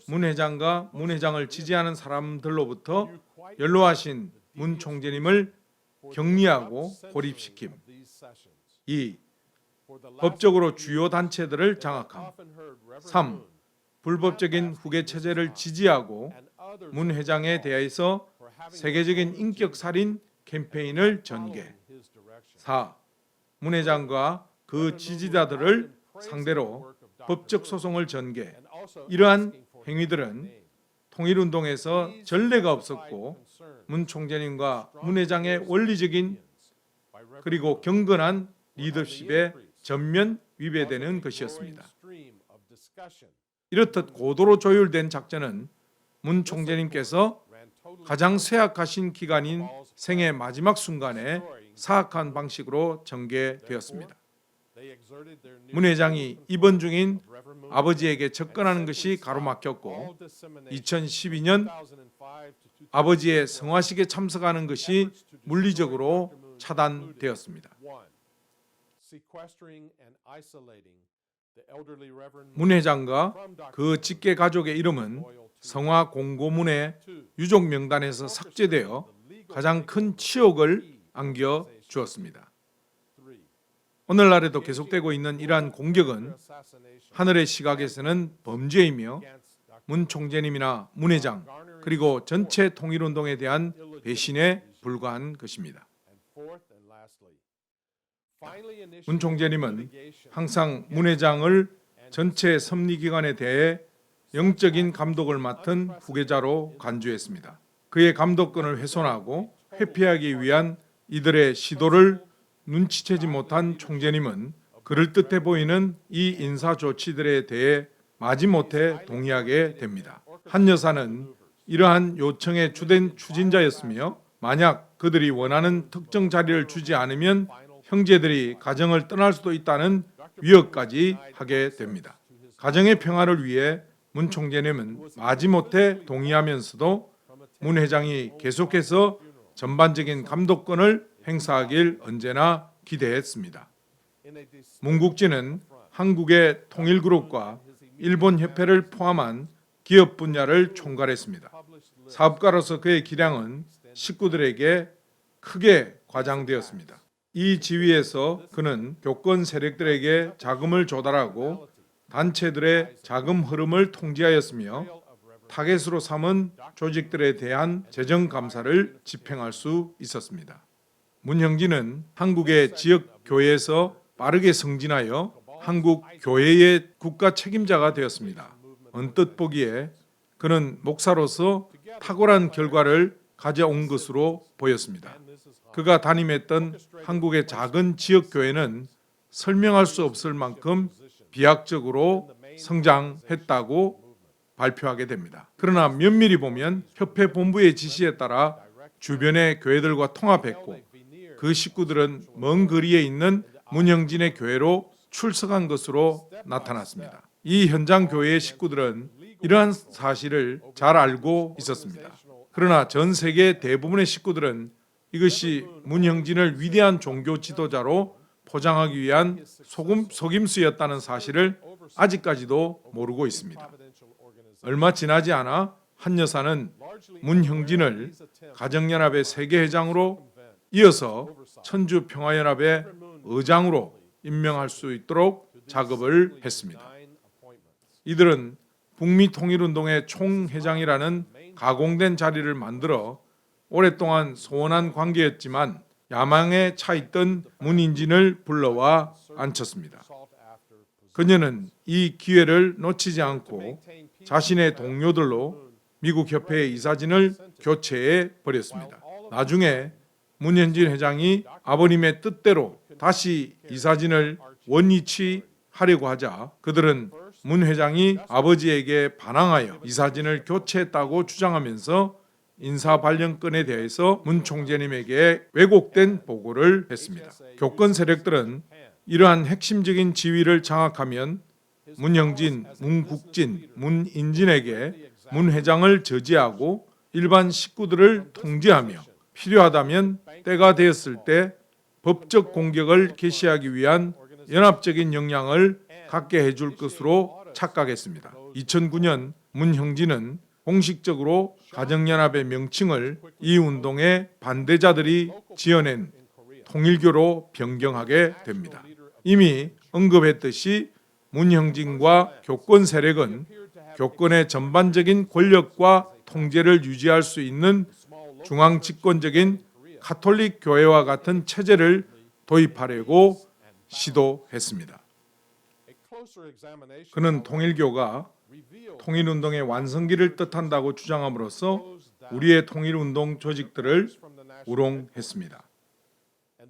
문 회장과 문 회장을 지지하는 사람들로부터 연로하신 문 총재님을 격리하고 고립시킴. 2. 법적으로 주요 단체들을 장악함. 3. 불법적인 후계 체제를 지지하고 문 회장에 대해서 세계적인 인격 살인 캠페인을 전개. 4. 문 회장과 그 지지자들을 상대로 법적 소송을 전개. 이러한 행위들은 통일운동에서 전례가 없었고 문 총재님과 문 회장의 원리적인 그리고 경건한 리더십에 전면 위배되는 것이었습니다. 이렇듯 고도로 조율된 작전은 문 총재님께서 가장 쇠약하신 기간인 생애 마지막 순간에 사악한 방식으로 전개되었습니다. 문 회장이 입원 중인 아버지에게 접근하는 것이 가로막혔고 2012년 아버지의 성화식에 참석하는 것이 물리적으로 차단되었습니다. 문 회장과 그 직계 가족의 이름은 성화 공고문의 유족 명단에서 삭제되어 가장 큰 치욕을 안겨 주었습니다. 오늘날에도 계속되고 있는 이러한 공격은 하늘의 시각에서는 범죄이며 문 총재님이나 문 회장 그리고 전체 통일운동에 대한 배신에 불과한 것입니다. 문 총재님은 항상 문 회장을 전체 섭리기관에 대해 영적인 감독을 맡은 후계자로 간주했습니다. 그의 감독권을 훼손하고 회피하기 위한 이들의 시도를 눈치채지 못한 총재님은 그럴듯해 보이는 이 인사 조치들에 대해 마지못해 동의하게 됩니다. 한 여사는 이러한 요청의 주된 추진자였으며 만약 그들이 원하는 특정 자리를 주지 않으면 형제들이 가정을 떠날 수도 있다는 위협까지 하게 됩니다. 가정의 평화를 위해 문 총재님은 마지못해 동의하면서도 문 회장이 계속해서 전반적인 감독권을 행사하길 언제나 기대했습니다. 문국지는 한국의 통일그룹과 일본협회를 포함한 기업 분야를 총괄했습니다. 사업가로서 그의 기량은 식구들에게 크게 과장되었습니다. 이 지위에서 그는 교권 세력들에게 자금을 조달하고 단체들의 자금 흐름을 통제하였으며 타겟으로 삼은 조직들에 대한 재정 감사를 집행할 수 있었습니다. 문형진은 한국의 지역 교회에서 빠르게 승진하여 한국 교회의 국가 책임자가 되었습니다. 언뜻 보기에 그는 목사로서 탁월한 결과를 가져온 것으로 보였습니다. 그가 담임했던 한국의 작은 지역 교회는 설명할 수 없을 만큼 비약적으로 성장했다고 발표하게 됩니다. 그러나 면밀히 보면 협회 본부의 지시에 따라 주변의 교회들과 통합했고 그 식구들은 먼 거리에 있는 문형진의 교회로 출석한 것으로 나타났습니다. 이 현장 교회의 식구들은 이러한 사실을 잘 알고 있었습니다. 그러나 전 세계 대부분의 식구들은 이것이 문형진을 위대한 종교 지도자로 포장하기 위한 속임수였다는 사실을 아직까지도 모르고 있습니다. 얼마 지나지 않아 한 여사는 문형진을 가정연합의 세계회장으로 이어서 천주평화연합의 의장으로 임명할 수 있도록 작업을 했습니다. 이들은 북미통일운동의 총회장이라는 가공된 자리를 만들어 오랫동안 소원한 관계였지만 야망에 차 있던 문인진을 불러와 앉혔습니다. 그녀는 이 기회를 놓치지 않고 자신의 동료들로 미국 협회의 이사진을 교체해 버렸습니다. 나중에 문현진 회장이 아버님의 뜻대로 다시 이사진을 원위치하려고 하자 그들은 문 회장이 아버지에게 반항하여 이사진을 교체했다고 주장하면서 인사발령건에 대해서 문 총재님에게 왜곡된 보고를 했습니다. 교권 세력들은 이러한 핵심적인 지위를 장악하면 문형진, 문국진, 문인진에게 문 회장을 저지하고 일반 식구들을 통제하며 필요하다면 때가 되었을 때 법적 공격을 개시하기 위한 연합적인 역량을 갖게 해줄 것으로 착각했습니다. 2009년 문형진은 공식적으로 가정연합의 명칭을 이 운동의 반대자들이 지어낸 통일교로 변경하게 됩니다. 이미 언급했듯이 문형진과 교권 세력은 교권의 전반적인 권력과 통제를 유지할 수 있는 중앙 집권적인 가톨릭 교회와 같은 체제를 도입하려고 시도했습니다. 그는 통일교가 통일운동의 완성기를 뜻한다고 주장함으로써 우리의 통일운동 조직들을 우롱했습니다.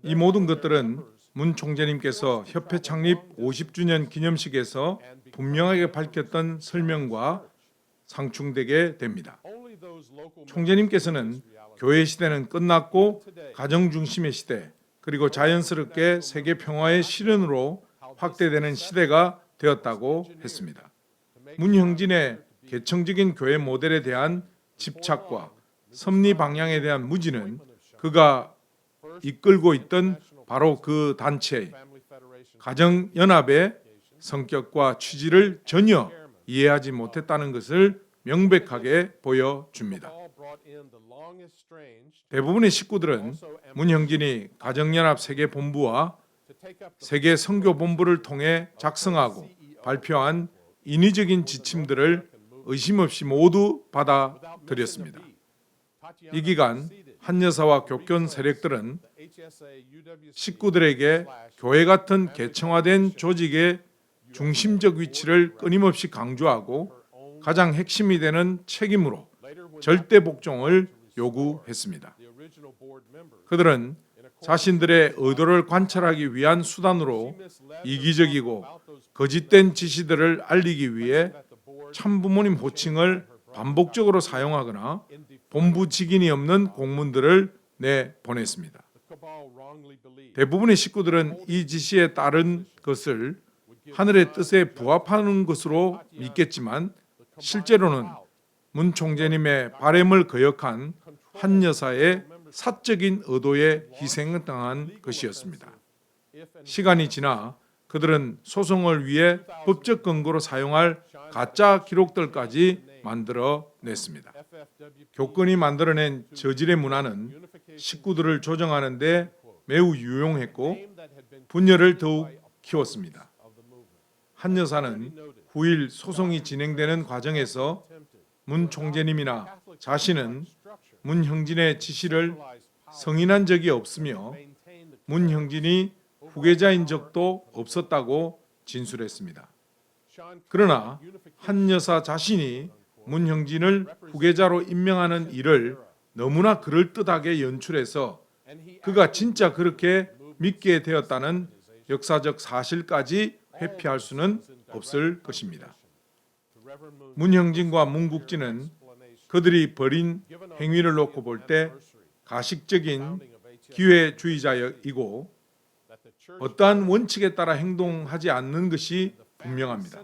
이 모든 것들은 문 총재님께서 협회 창립 50주년 기념식에서 분명하게 밝혔던 설명과 상충되게 됩니다. 총재님께서는 교회 시대는 끝났고 가정 중심의 시대 그리고 자연스럽게 세계 평화의 실현으로 확대되는 시대가 되었다고 했습니다. 문형진의 개청적인 교회 모델에 대한 집착과 섭리 방향에 대한 무지는 그가 이끌고 있던 바로 그 단체의 가정연합의 성격과 취지를 전혀 이해하지 못했다는 것을 명백하게 보여줍니다. 대부분의 식구들은 문형진이 가정연합 세계본부와 세계선교본부를 통해 작성하고 발표한 인위적인 지침들을 의심 없이 모두 받아들였습니다. 이 기간 한 여사와 교권 세력들은 식구들에게 교회 같은 개청화된 조직의 중심적 위치를 끊임없이 강조하고 가장 핵심이 되는 책임으로 절대 복종을 요구했습니다. 그들은 자신들의 의도를 관찰하기 위한 수단으로 이기적이고 거짓된 지시들을 알리기 위해 참부모님 호칭을 반복적으로 사용하거나 본부 직인이 없는 공문들을 내보냈습니다. 대부분의 식구들은 이 지시에 따른 것을 하늘의 뜻에 부합하는 것으로 믿겠지만 실제로는 문 총재님의 바램을 거역한 한 여사의 사적인 의도에 희생당한 것이었습니다. 시간이 지나 그들은 소송을 위해 법적 근거로 사용할 가짜 기록들까지 만들어냈습니다. 교권이 만들어낸 저질의 문화는 식구들을 조정하는 데 매우 유용했고 분열을 더욱 키웠습니다. 한 여사는 9일 소송이 진행되는 과정에서 문 총재님이나 자신은 문형진의 지시를 승인한 적이 없으며 문형진이 후계자인 적도 없었다고 진술했습니다. 그러나 한 여사 자신이 문형진을 후계자로 임명하는 일을 너무나 그럴듯하게 연출해서 그가 진짜 그렇게 믿게 되었다는 역사적 사실까지 회피할 수는 없을 것입니다. 문형진과 문국진은 그들이 벌인 행위를 놓고 볼 때 가식적인 기회주의자이고 어떠한 원칙에 따라 행동하지 않는 것이 분명합니다.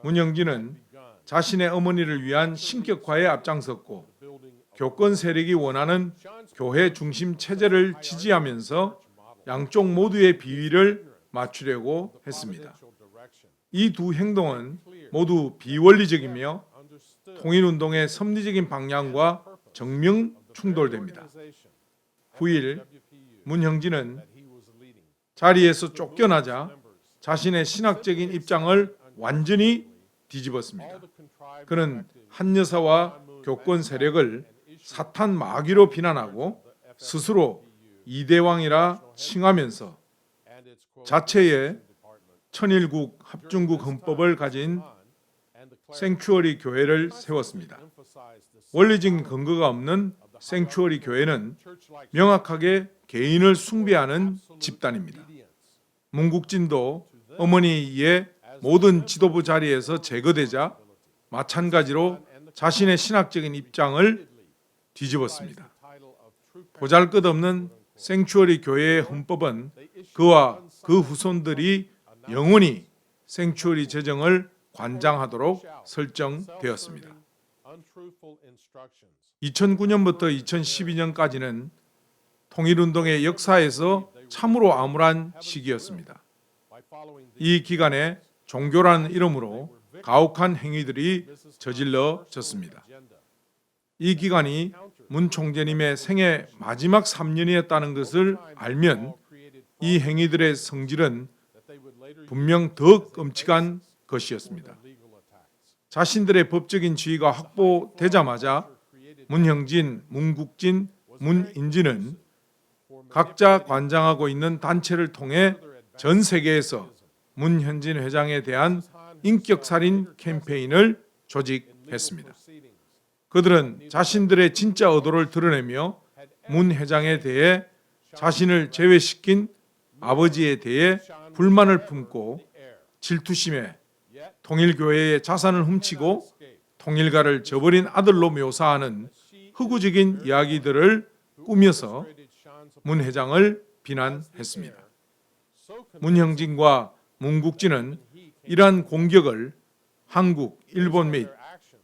문형진은 자신의 어머니를 위한 신격화에 앞장섰고 교권 세력이 원하는 교회 중심 체제를 지지하면서 양쪽 모두의 비위를 맞추려고 했습니다. 이 두 행동은 모두 비원리적이며 통일운동의 섭리적인 방향과 정면 충돌됩니다. 9일 문형진은 자리에서 쫓겨나자 자신의 신학적인 입장을 완전히 뒤집었습니다. 그는 한 여사와 교권 세력을 사탄 마귀로 비난하고 스스로 이대왕이라 칭하면서 자체의 천일국 합중국 헌법을 가진 생추어리 교회를 세웠습니다. 원리적인 근거가 없는 생추어리 교회는 명확하게 개인을 숭배하는 집단입니다. 문국진도 어머니의 모든 지도부 자리에서 제거되자 마찬가지로 자신의 신학적인 입장을 뒤집었습니다. 보잘것없는 생추어리 교회의 헌법은 그와 그 후손들이 영원히 생추어리 재정을 관장하도록 설정되었습니다. 2009년부터 2012년까지는 통일운동의 역사에서 참으로 암울한 시기였습니다. 이 기간에 종교라는 이름으로 가혹한 행위들이 저질러졌습니다. 이 기간이 문 총재님의 생애 마지막 3년이었다는 것을 알면 이 행위들의 성질은 분명 더 끔찍한 것이었습니다. 자신들의 법적인 지위가 확보되자마자 문형진, 문국진, 문인진은 각자 관장하고 있는 단체를 통해 전 세계에서 문현진 회장에 대한 인격살인 캠페인을 조직했습니다. 그들은 자신들의 진짜 의도를 드러내며 문 회장에 대해 자신을 제외시킨 아버지에 대해 불만을 품고 질투심에 통일교회의 자산을 훔치고 통일가를 저버린 아들로 묘사하는 흑우적인 이야기들을 꾸며서 문 회장을 비난했습니다. 문형진과 문국진은 이러한 공격을 한국, 일본 및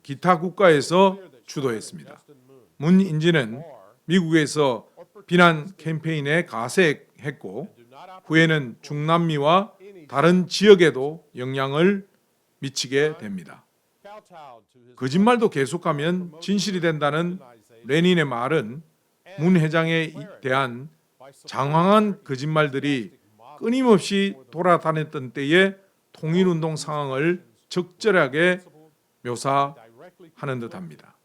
기타 국가에서 주도했습니다. 문인진은 미국에서 비난 캠페인에 가세했고 후에는 중남미와 다른 지역에도 영향을 미치게 됩니다. 거짓말도 계속하면 진실이 된다는 레닌의 말은 문 회장에 대한 장황한 거짓말들이 끊임없이 돌아다녔던 때의 통일운동 상황을 적절하게 묘사하는 듯합니다.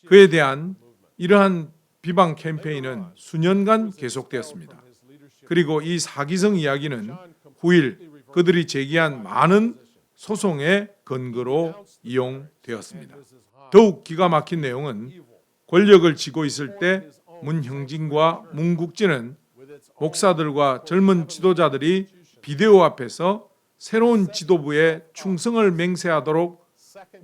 그에 대한 이러한 비방 캠페인은 수년간 계속되었습니다. 그리고 이 사기성 이야기는 후일 그들이 제기한 많은 소송의 근거로 이용되었습니다. 더욱 기가 막힌 내용은 권력을 쥐고 있을 때 문형진과 문국진은 목사들과 젊은 지도자들이 비디오 앞에서 새로운 지도부의 충성을 맹세하도록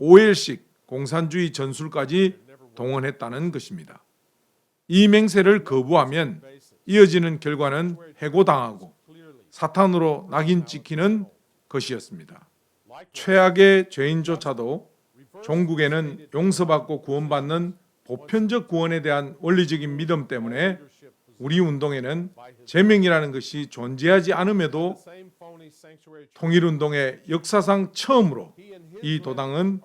5일씩 공산주의 전술까지 동원했다는 것입니다. 이 맹세를 거부하면 이어지는 결과는 해고당하고 사탄으로 낙인 찍히는 것이었습니다. 최악의 죄인조차도 종국에는 용서받고 구원받는 보편적 구원에 대한 원리적인 믿음 때문에 우리 운동에는 제명이라는 것이 존재하지 않음에도 통일운동의 역사상 처음으로 이 도당은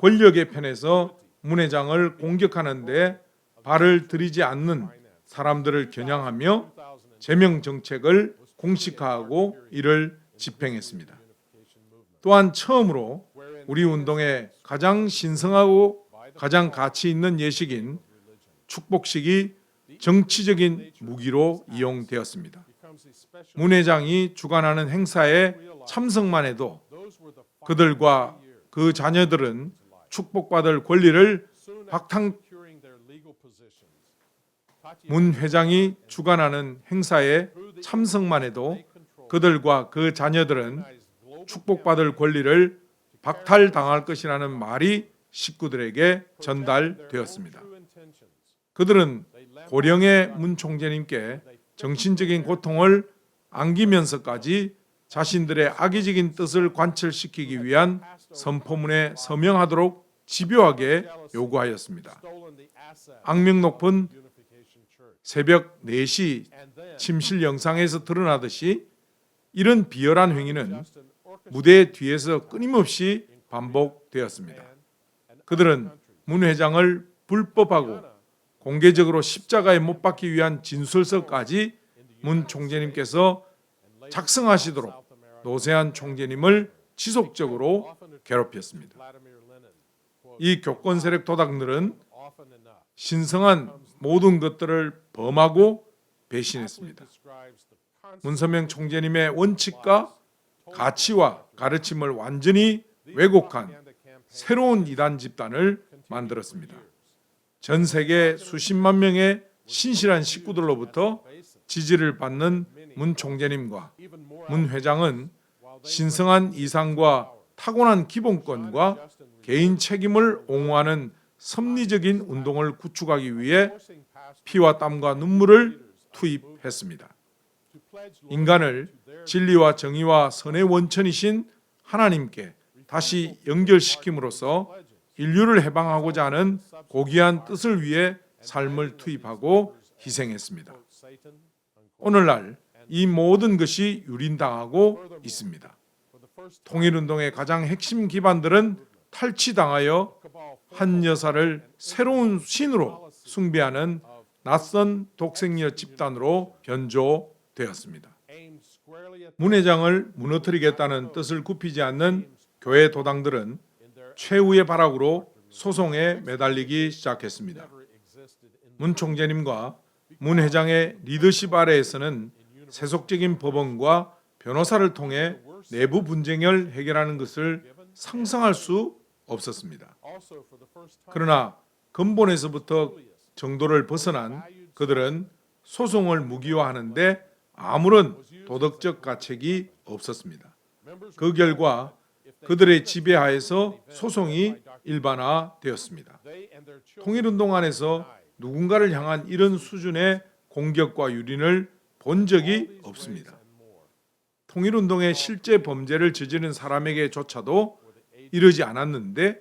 권력의 편에서 문 회장을 공격하는 데 발을 들이지 않는 사람들을 겨냥하며 제명 정책을 공식화하고 이를 집행했습니다. 또한 처음으로 우리 운동의 가장 신성하고 가장 가치 있는 예식인 축복식이 정치적인 무기로 이용되었습니다. 문 회장이 주관하는 행사에 참석만 해도 그들과 그 자녀들은 축복받을 권리를 문 회장이 주관하는 행사에 참석만 해도 그들과 그 자녀들은 축복받을 권리를 박탈당할 것이라는 말이 식구들에게 전달되었습니다. 그들은 고령의 문 총재님께 정신적인 고통을 안기면서까지 자신들의 악의적인 뜻을 관철시키기 위한 선포문에 서명하도록 집요하게 요구하였습니다. 악명 높은 새벽 4시 침실 영상에서 드러나듯이 이런 비열한 행위는 무대 뒤에서 끊임없이 반복되었습니다. 그들은 문 회장을 불법하고 공개적으로 십자가에 못 박기 위한 진술서까지 문 총재님께서 작성하시도록 노세한 총재님을 지속적으로 괴롭혔습니다. 이 교권 세력 도당들은 신성한 모든 것들을 범하고 배신했습니다. 문선명 총재님의 원칙과 가치와 가르침을 완전히 왜곡한 새로운 이단 집단을 만들었습니다. 전 세계 수십만 명의 신실한 식구들로부터 지지를 받는 문 총재님과 문 회장은 신성한 이상과 타고난 기본권과 개인 책임을 옹호하는 섭리적인 운동을 구축하기 위해 피와 땀과 눈물을 투입했습니다. 인간을 진리와 정의와 선의 원천이신 하나님께 다시 연결시킴으로써 인류를 해방하고자 하는 고귀한 뜻을 위해 삶을 투입하고 희생했습니다. 오늘날 이 모든 것이 유린당하고 있습니다. 통일운동의 가장 핵심 기반들은 탈취당하여 한 여사를 새로운 신으로 숭배하는 낯선 독생녀 집단으로 변조되었습니다. 문 회장을 무너뜨리겠다는 뜻을 굽히지 않는 교회 도당들은 최후의 발악으로 소송에 매달리기 시작했습니다. 문 총재님과 문 회장의 리더십 아래에서는 세속적인 법원과 변호사를 통해 내부 분쟁을 해결하는 것을 상상할 수 없었습니다. 그러나 근본에서부터 정도를 벗어난 그들은 소송을 무기화하는데 아무런 도덕적 가책이 없었습니다. 그 결과 그들의 지배하에서 소송이 일반화되었습니다. 통일운동 안에서 누군가를 향한 이런 수준의 공격과 유린을 본 적이 없습니다. 통일운동의 실제 범죄를 저지른 사람에게조차도 이러지 않았는데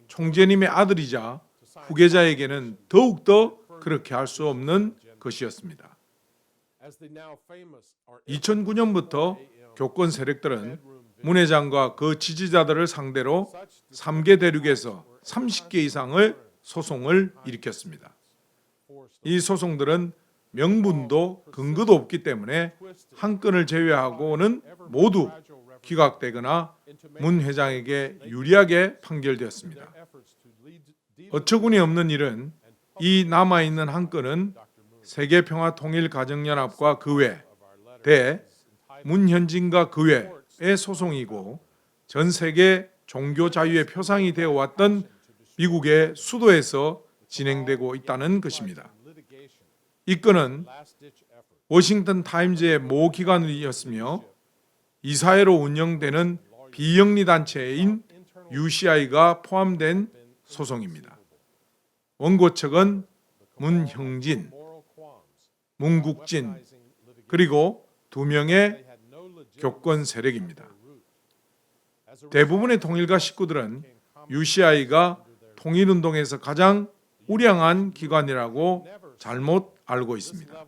총재님의 아들이자 후계자에게는 더욱더 그렇게 할 수 없는 것이었습니다. 2009년부터 교권 세력들은 문 회장과 그 지지자들을 상대로 3개 대륙에서 30개 이상의 소송을 일으켰습니다. 이 소송들은 명분도 근거도 없기 때문에 한 건을 제외하고는 모두 기각되거나 문 회장에게 유리하게 판결되었습니다. 어처구니 없는 일은 이 남아있는 한 건은 세계평화통일가정연합과 그 외, 문현진과 그 외의 소송이고 전 세계 종교 자유의 표상이 되어 왔던 미국의 수도에서 진행되고 있다는 것입니다. 이 건은 워싱턴 타임즈의 모 기관이었으며 이사회로 운영되는 비영리 단체인 UCI가 포함된 소송입니다. 원고 측은 문형진, 문국진 그리고 2명의 교권 세력입니다. 대부분의 통일가 식구들은 UCI가 통일운동에서 가장 우량한 기관이라고 잘못 알고 있습니다.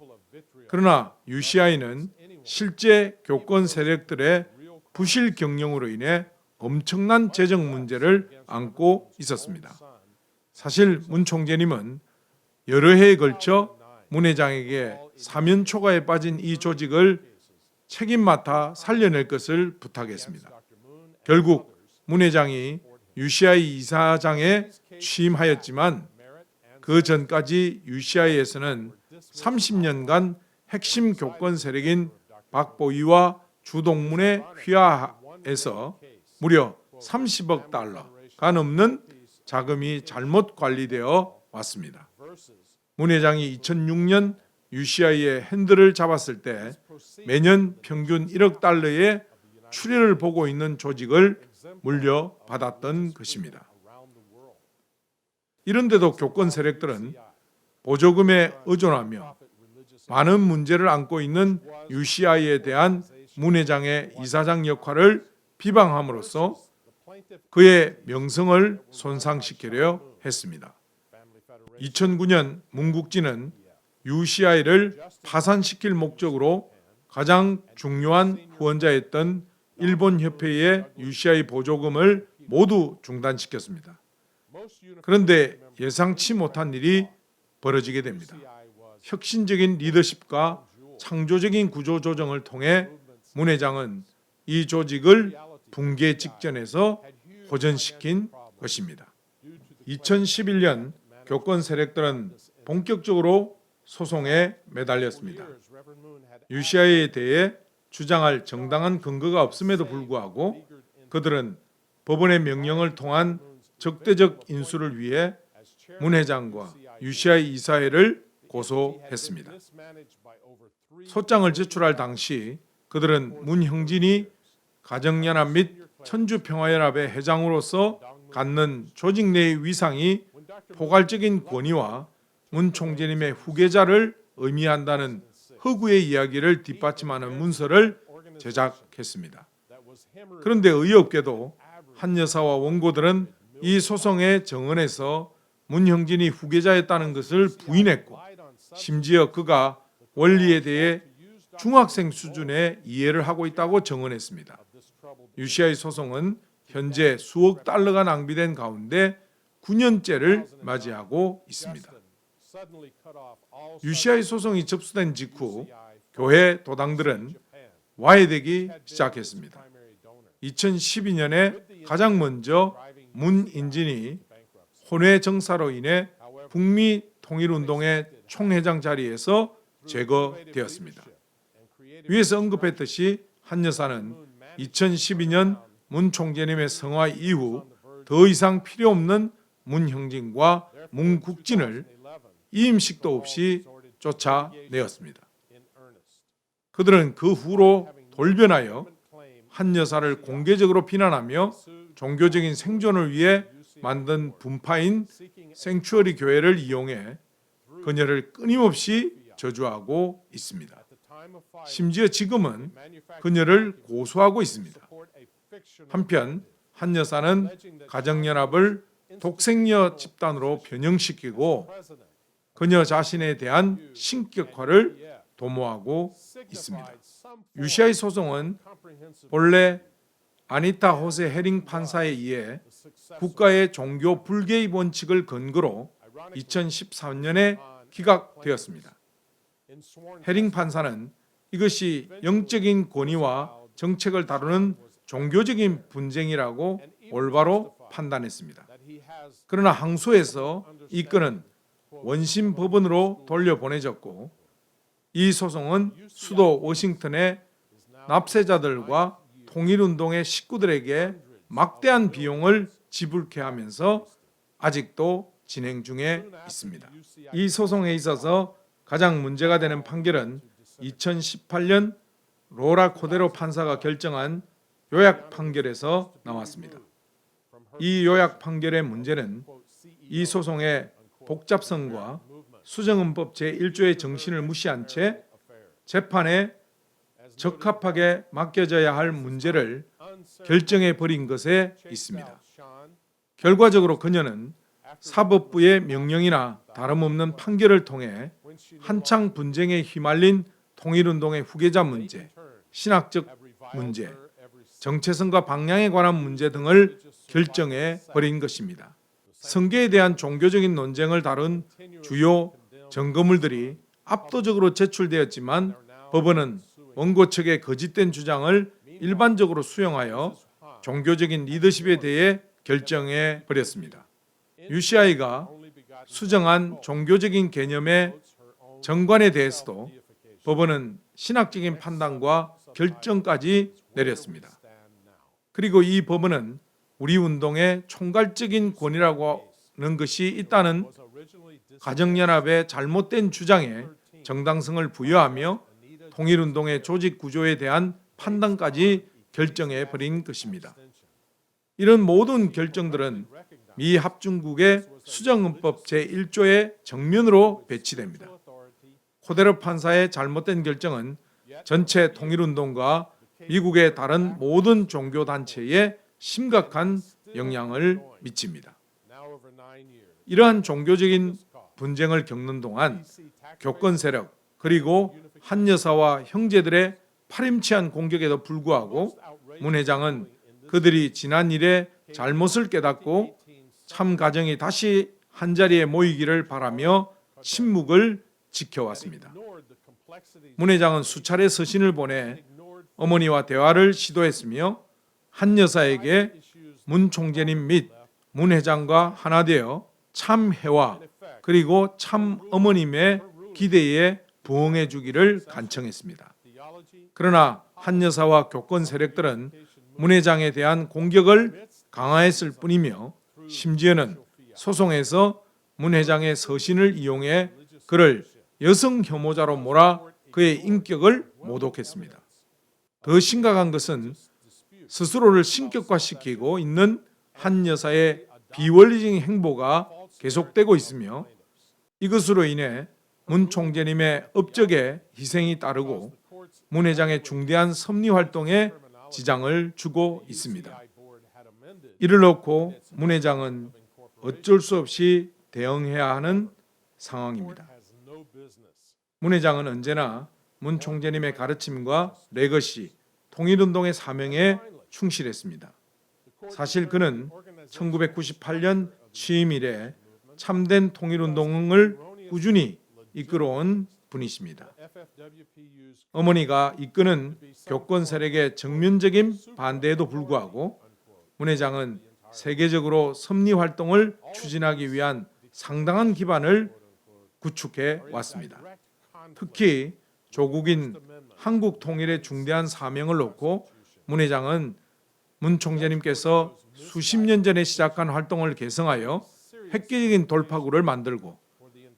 그러나 UCI는 실제 교권 세력들의 부실 경영으로 인해 엄청난 재정 문제를 안고 있었습니다. 사실 문 총재님은 여러 해에 걸쳐 문 회장에게 사면 초과에 빠진 이 조직을 책임 맡아 살려낼 것을 부탁했습니다. 결국 문 회장이 UCI 이사장에 취임하였지만 그 전까지 UCI에서는 30년간 핵심 교권 세력인 박보이와 주동문의 휘하에서 무려 30억 달러가 넘는 자금이 잘못 관리되어 왔습니다. 문 회장이 2006년 UCI의 핸들을 잡았을 때 매년 평균 1억 달러의 출혈을 보고 있는 조직을 물려받았던 것입니다. 이런데도 교권 세력들은 보조금에 의존하며 많은 문제를 안고 있는 UCI에 대한 문 회장의 이사장 역할을 비방함으로써 그의 명성을 손상시키려 했습니다. 2009년 문국지는 UCI를 파산시킬 목적으로 가장 중요한 후원자였던 일본 협회의 UCI 보조금을 모두 중단시켰습니다. 그런데 예상치 못한 일이 벌어지게 됩니다. 혁신적인 리더십과 창조적인 구조 조정을 통해 문 회장은 이 조직을 붕괴 직전에서 호전시킨 것입니다. 2011년 교권 세력들은 본격적으로 소송에 매달렸습니다. UCI에 대해 주장할 정당한 근거가 없음에도 불구하고 그들은 법원의 명령을 통한 적대적 인수를 위해 문 회장과 UCI 이사회를 고소했습니다. 소장을 제출할 당시 그들은 문형진이 가정연합 및 천주평화연합의 회장으로서 갖는 조직 내의 위상이 포괄적인 권위와 문 총재님의 후계자를 의미한다는 허구의 이야기를 뒷받침하는 문서를 제작했습니다. 그런데 의없게도 한 여사와 원고들은 이 소송의 정언에서 문형진이 후계자였다는 것을 부인했고 심지어 그가 원리에 대해 중학생 수준의 이해를 하고 있다고 정언했습니다. UCI 소송은 현재 수억 달러가 낭비된 가운데 9년째를 맞이하고 있습니다. UCI 소송이 접수된 직후 교회 도당들은 와해되기 시작했습니다. 2012년에 가장 먼저 문인진이 혼외 정사로 인해 북미 통일운동의 총회장 자리에서 제거되었습니다. 위에서 언급했듯이 한 여사는 2012년 문 총재님의 성화 이후 더 이상 필요 없는 문형진과 문국진을 이임식도 없이 쫓아내었습니다. 그들은 그 후로 돌변하여 한 여사를 공개적으로 비난하며 종교적인 생존을 위해 만든 분파인 생추어리 교회를 이용해 그녀를 끊임없이 저주하고 있습니다. 심지어 지금은 그녀를 고소하고 있습니다. 한편 한 여사는 가정연합을 독생녀 집단으로 변형시키고 그녀 자신에 대한 신격화를 도모하고 있습니다. UCI 소송은 본래 아니타 호세 헤링 판사에 의해 국가의 종교 불개입 원칙을 근거로 2013년에 기각되었습니다. 헤링 판사는 이것이 영적인 권위와 정책을 다루는 종교적인 분쟁이라고 올바로 판단했습니다. 그러나 항소에서 이 건은 원심 법원으로 돌려보내졌고 이 소송은 수도 워싱턴의 납세자들과 통일운동의 식구들에게 막대한 비용을 지불케 하면서 아직도 진행 중에 있습니다. 이 소송에 있어서 가장 문제가 되는 판결은 2018년 로라 코데로 판사가 결정한 요약 판결에서 나왔습니다. 이 요약 판결의 문제는 이 소송의 복잡성과 수정헌법 제1조의 정신을 무시한 채 재판에 적합하게 맡겨져야 할 문제를 결정해 버린 것에 있습니다. 결과적으로 그녀는 사법부의 명령이나 다름없는 판결을 통해 한창 분쟁에 휘말린 통일운동의 후계자 문제, 신학적 문제, 정체성과 방향에 관한 문제 등을 결정해 버린 것입니다. 성계에 대한 종교적인 논쟁을 다룬 주요 증거물들이 압도적으로 제출되었지만 법원은 원고 측의 거짓된 주장을 일반적으로 수용하여 종교적인 리더십에 대해 결정해 버렸습니다. UCI가 수정한 종교적인 개념의 정관에 대해서도 법원은 신학적인 판단과 결정까지 내렸습니다. 그리고 이 법원은 우리 운동의 총괄적인 권위라고 하는 것이 있다는 가정연합의 잘못된 주장에 정당성을 부여하며 통일운동의 조직 구조에 대한 판단까지 결정해 버린 것입니다. 이런 모든 결정들은 미 합중국의 수정헌법 제1조의 정면으로 배치됩니다. 코데르 판사의 잘못된 결정은 전체 통일운동과 미국의 다른 모든 종교단체에 심각한 영향을 미칩니다. 이러한 종교적인 분쟁을 겪는 동안 교권 세력 그리고 한 여사와 형제들의 파렴치한 공격에도 불구하고 문 회장은 그들이 지난 일에 잘못을 깨닫고 참 가정이 다시 한자리에 모이기를 바라며 침묵을 지켜왔습니다. 문 회장은 수차례 서신을 보내 어머니와 대화를 시도했으며 한 여사에게 문 총재님 및 문 회장과 하나 되어 참 해와 그리고 참 어머님의 기대에 부응해 주기를 간청했습니다. 그러나 한 여사와 교권 세력들은 문 회장에 대한 공격을 강화했을 뿐이며 심지어는 소송에서 문 회장의 서신을 이용해 그를 여성 혐오자로 몰아 그의 인격을 모독했습니다. 더 심각한 것은 스스로를 신격화시키고 있는 한 여사의 비원리적인 행보가 계속되고 있으며 이것으로 인해 문 총재님의 업적에 희생이 따르고 문 회장의 중대한 섭리 활동에 지장을 주고 있습니다. 이를 놓고 문 회장은 어쩔 수 없이 대응해야 하는 상황입니다. 문 회장은 언제나 문 총재님의 가르침과 레거시, 통일운동의 사명에 충실했습니다. 사실 그는 1998년 취임 이래 참된 통일운동을 꾸준히 이끌어온 분이십니다. 어머니가 이끄는 교권 세력의 정면적인 반대에도 불구하고 문 회장은 세계적으로 섭리 활동을 추진하기 위한 상당한 기반을 구축해 왔습니다. 특히 조국인 한국 통일의 중대한 사명을 놓고 문 회장은 문 총재님께서 수십 년 전에 시작한 활동을 개성하여 획기적인 돌파구를 만들고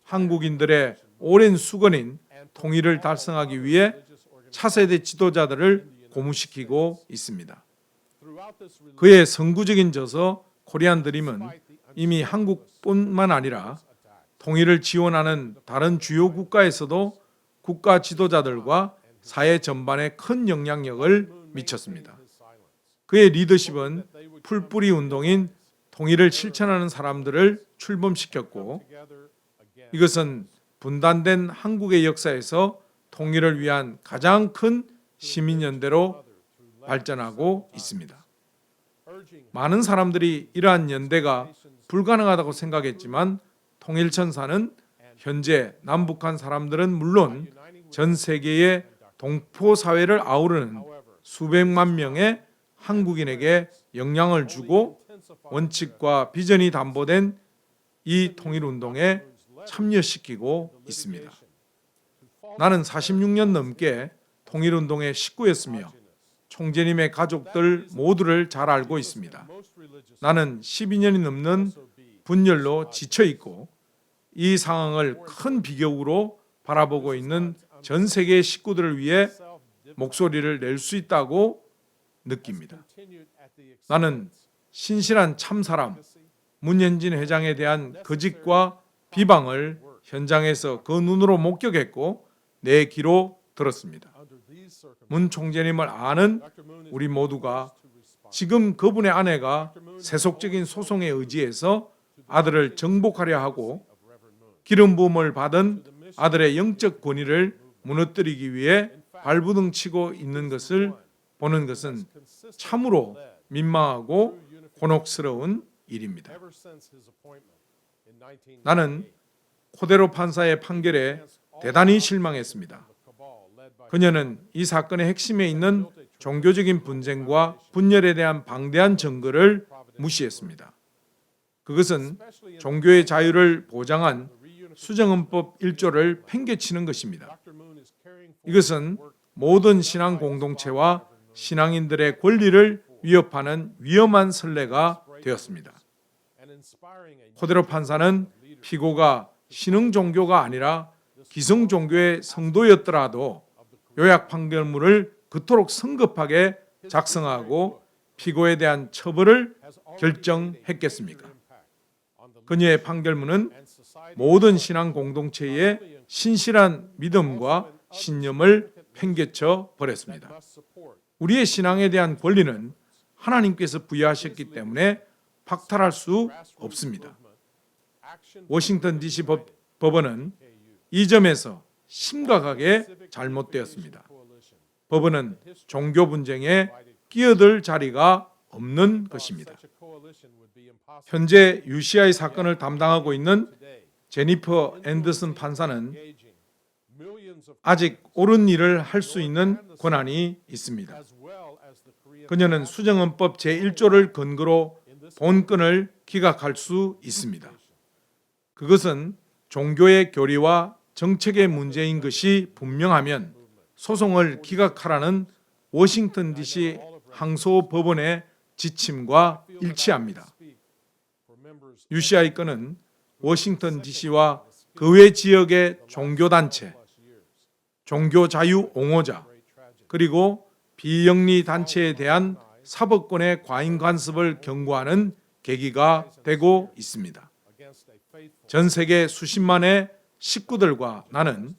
한국인들의 오랜 수건인 통일을 달성하기 위해 차세대 지도자들을 고무시키고 있습니다. 그의 선구적인 저서 코리안 드림은 이미 한국뿐만 아니라 통일을 지원하는 다른 주요 국가에서도 국가 지도자들과 사회 전반에 큰 영향력을 미쳤습니다. 그의 리더십은 풀뿌리 운동인 통일을 실천하는 사람들을 출범시켰고 이것은 분단된 한국의 역사에서 통일을 위한 가장 큰 시민연대로 발전하고 있습니다. 많은 사람들이 이러한 연대가 불가능하다고 생각했지만 통일천사는 현재 남북한 사람들은 물론 전 세계의 동포 사회를 아우르는 수백만 명의 한국인에게 영향을 주고 원칙과 비전이 담보된 이 통일운동에 참여시키고 있습니다. 나는 46년 넘게 통일운동의 식구였으며 총재님의 가족들 모두를 잘 알고 있습니다. 나는 12년이 넘는 분열로 지쳐있고 이 상황을 큰 비극으로 바라보고 있는 전 세계의 식구들을 위해 목소리를 낼 수 있다고 느낍니다. 나는 신실한 참사람 문현진 회장에 대한 거짓과 비방을 현장에서 그 눈으로 목격했고 내 귀로 들었습니다. 문 총재님을 아는 우리 모두가 지금 그분의 아내가 세속적인 소송에 의지해서 아들을 정복하려 하고 기름 부음을 받은 아들의 영적 권위를 무너뜨리기 위해 발부둥 치고 있는 것을 보는 것은 참으로 민망하고 곤혹스러운 일입니다. 나는 코데로 판사의 판결에 대단히 실망했습니다. 그녀는 이 사건의 핵심에 있는 종교적인 분쟁과 분열에 대한 방대한 증거를 무시했습니다. 그것은 종교의 자유를 보장한 수정헌법 1조를 팽개치는 것입니다. 이것은 모든 신앙 공동체와 신앙인들의 권리를 위협하는 위험한 선례가 되었습니다. 코데로 판사는 피고가 신흥 종교가 아니라 기성 종교의 성도였더라도 요약 판결문을 그토록 성급하게 작성하고 피고에 대한 처벌을 결정했겠습니까? 그녀의 판결문은 모든 신앙 공동체의 신실한 믿음과 신념을 팽개쳐 버렸습니다. 우리의 신앙에 대한 권리는 하나님께서 부여하셨기 때문에 박탈할 수 없습니다. 워싱턴 DC 법원은 이 점에서 심각하게 잘못되었습니다. 법원은 종교 분쟁에 끼어들 자리가 없는 것입니다. 현재 UCI 사건을 담당하고 있는 제니퍼 앤더슨 판사는 아직 옳은 일을 할 수 있는 권한이 있습니다. 그녀는 수정헌법 제1조를 근거로 본건을 기각할 수 있습니다. 그것은 종교의 교리와 정책의 문제인 것이 분명하면 소송을 기각하라는 워싱턴 DC 항소법원의 지침과 일치합니다. UCI 건은 워싱턴 DC와 그 외 지역의 종교단체, 종교자유 옹호자, 그리고 비영리 단체에 대한 사법권의 과잉 간섭을 경고하는 계기가 되고 있습니다. 전 세계 수십만의 식구들과 나는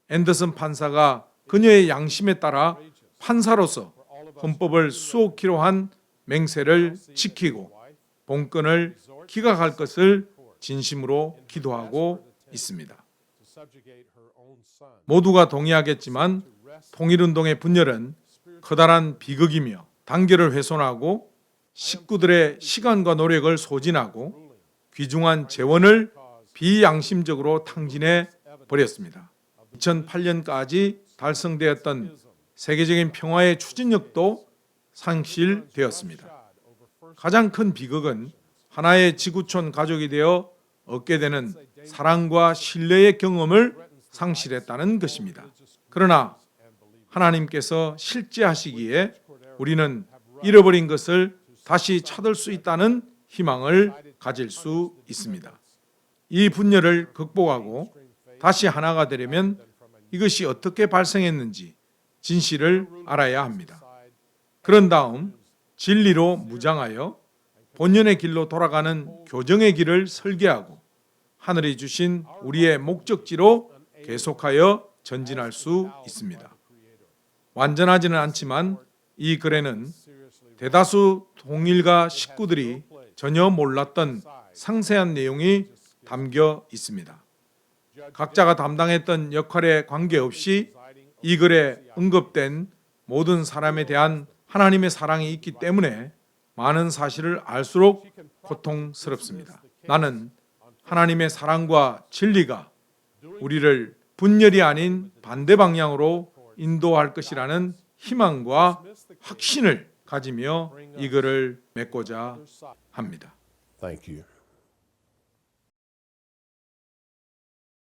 앤더슨 판사가 그녀의 양심에 따라 판사로서 헌법을 수호키로 한 맹세를 지키고 본건을 기각할 것을 진심으로 기도하고 있습니다. 모두가 동의하겠지만 통일운동의 분열은 커다란 비극이며 단결을 훼손하고 식구들의 시간과 노력을 소진하고 귀중한 재원을 비양심적으로 탕진해 버렸습니다. 2008년까지 달성되었던 세계적인 평화의 추진력도 상실되었습니다. 가장 큰 비극은 하나의 지구촌 가족이 되어 얻게 되는 사랑과 신뢰의 경험을 상실했다는 것입니다. 그러나 하나님께서 실제하시기에 우리는 잃어버린 것을 다시 찾을 수 있다는 희망을 가질 수 있습니다. 이 분열을 극복하고 다시 하나가 되려면 이것이 어떻게 발생했는지 진실을 알아야 합니다. 그런 다음 진리로 무장하여 본연의 길로 돌아가는 교정의 길을 설계하고 하늘이 주신 우리의 목적지로 계속하여 전진할 수 있습니다. 완전하지는 않지만 이 글에는 대다수 통일가 식구들이 전혀 몰랐던 상세한 내용이 담겨 있습니다. 각자가 담당했던 역할에 관계없이 이 글에 언급된 모든 사람에 대한 하나님의 사랑이 있기 때문에 많은 사실을 알수록 고통스럽습니다. 나는 하나님의 사랑과 진리가 우리를 분열이 아닌 반대 방향으로 인도할 것이라는 희망과 확신을 가지며 이 글을 맺고자 합니다. Thank you.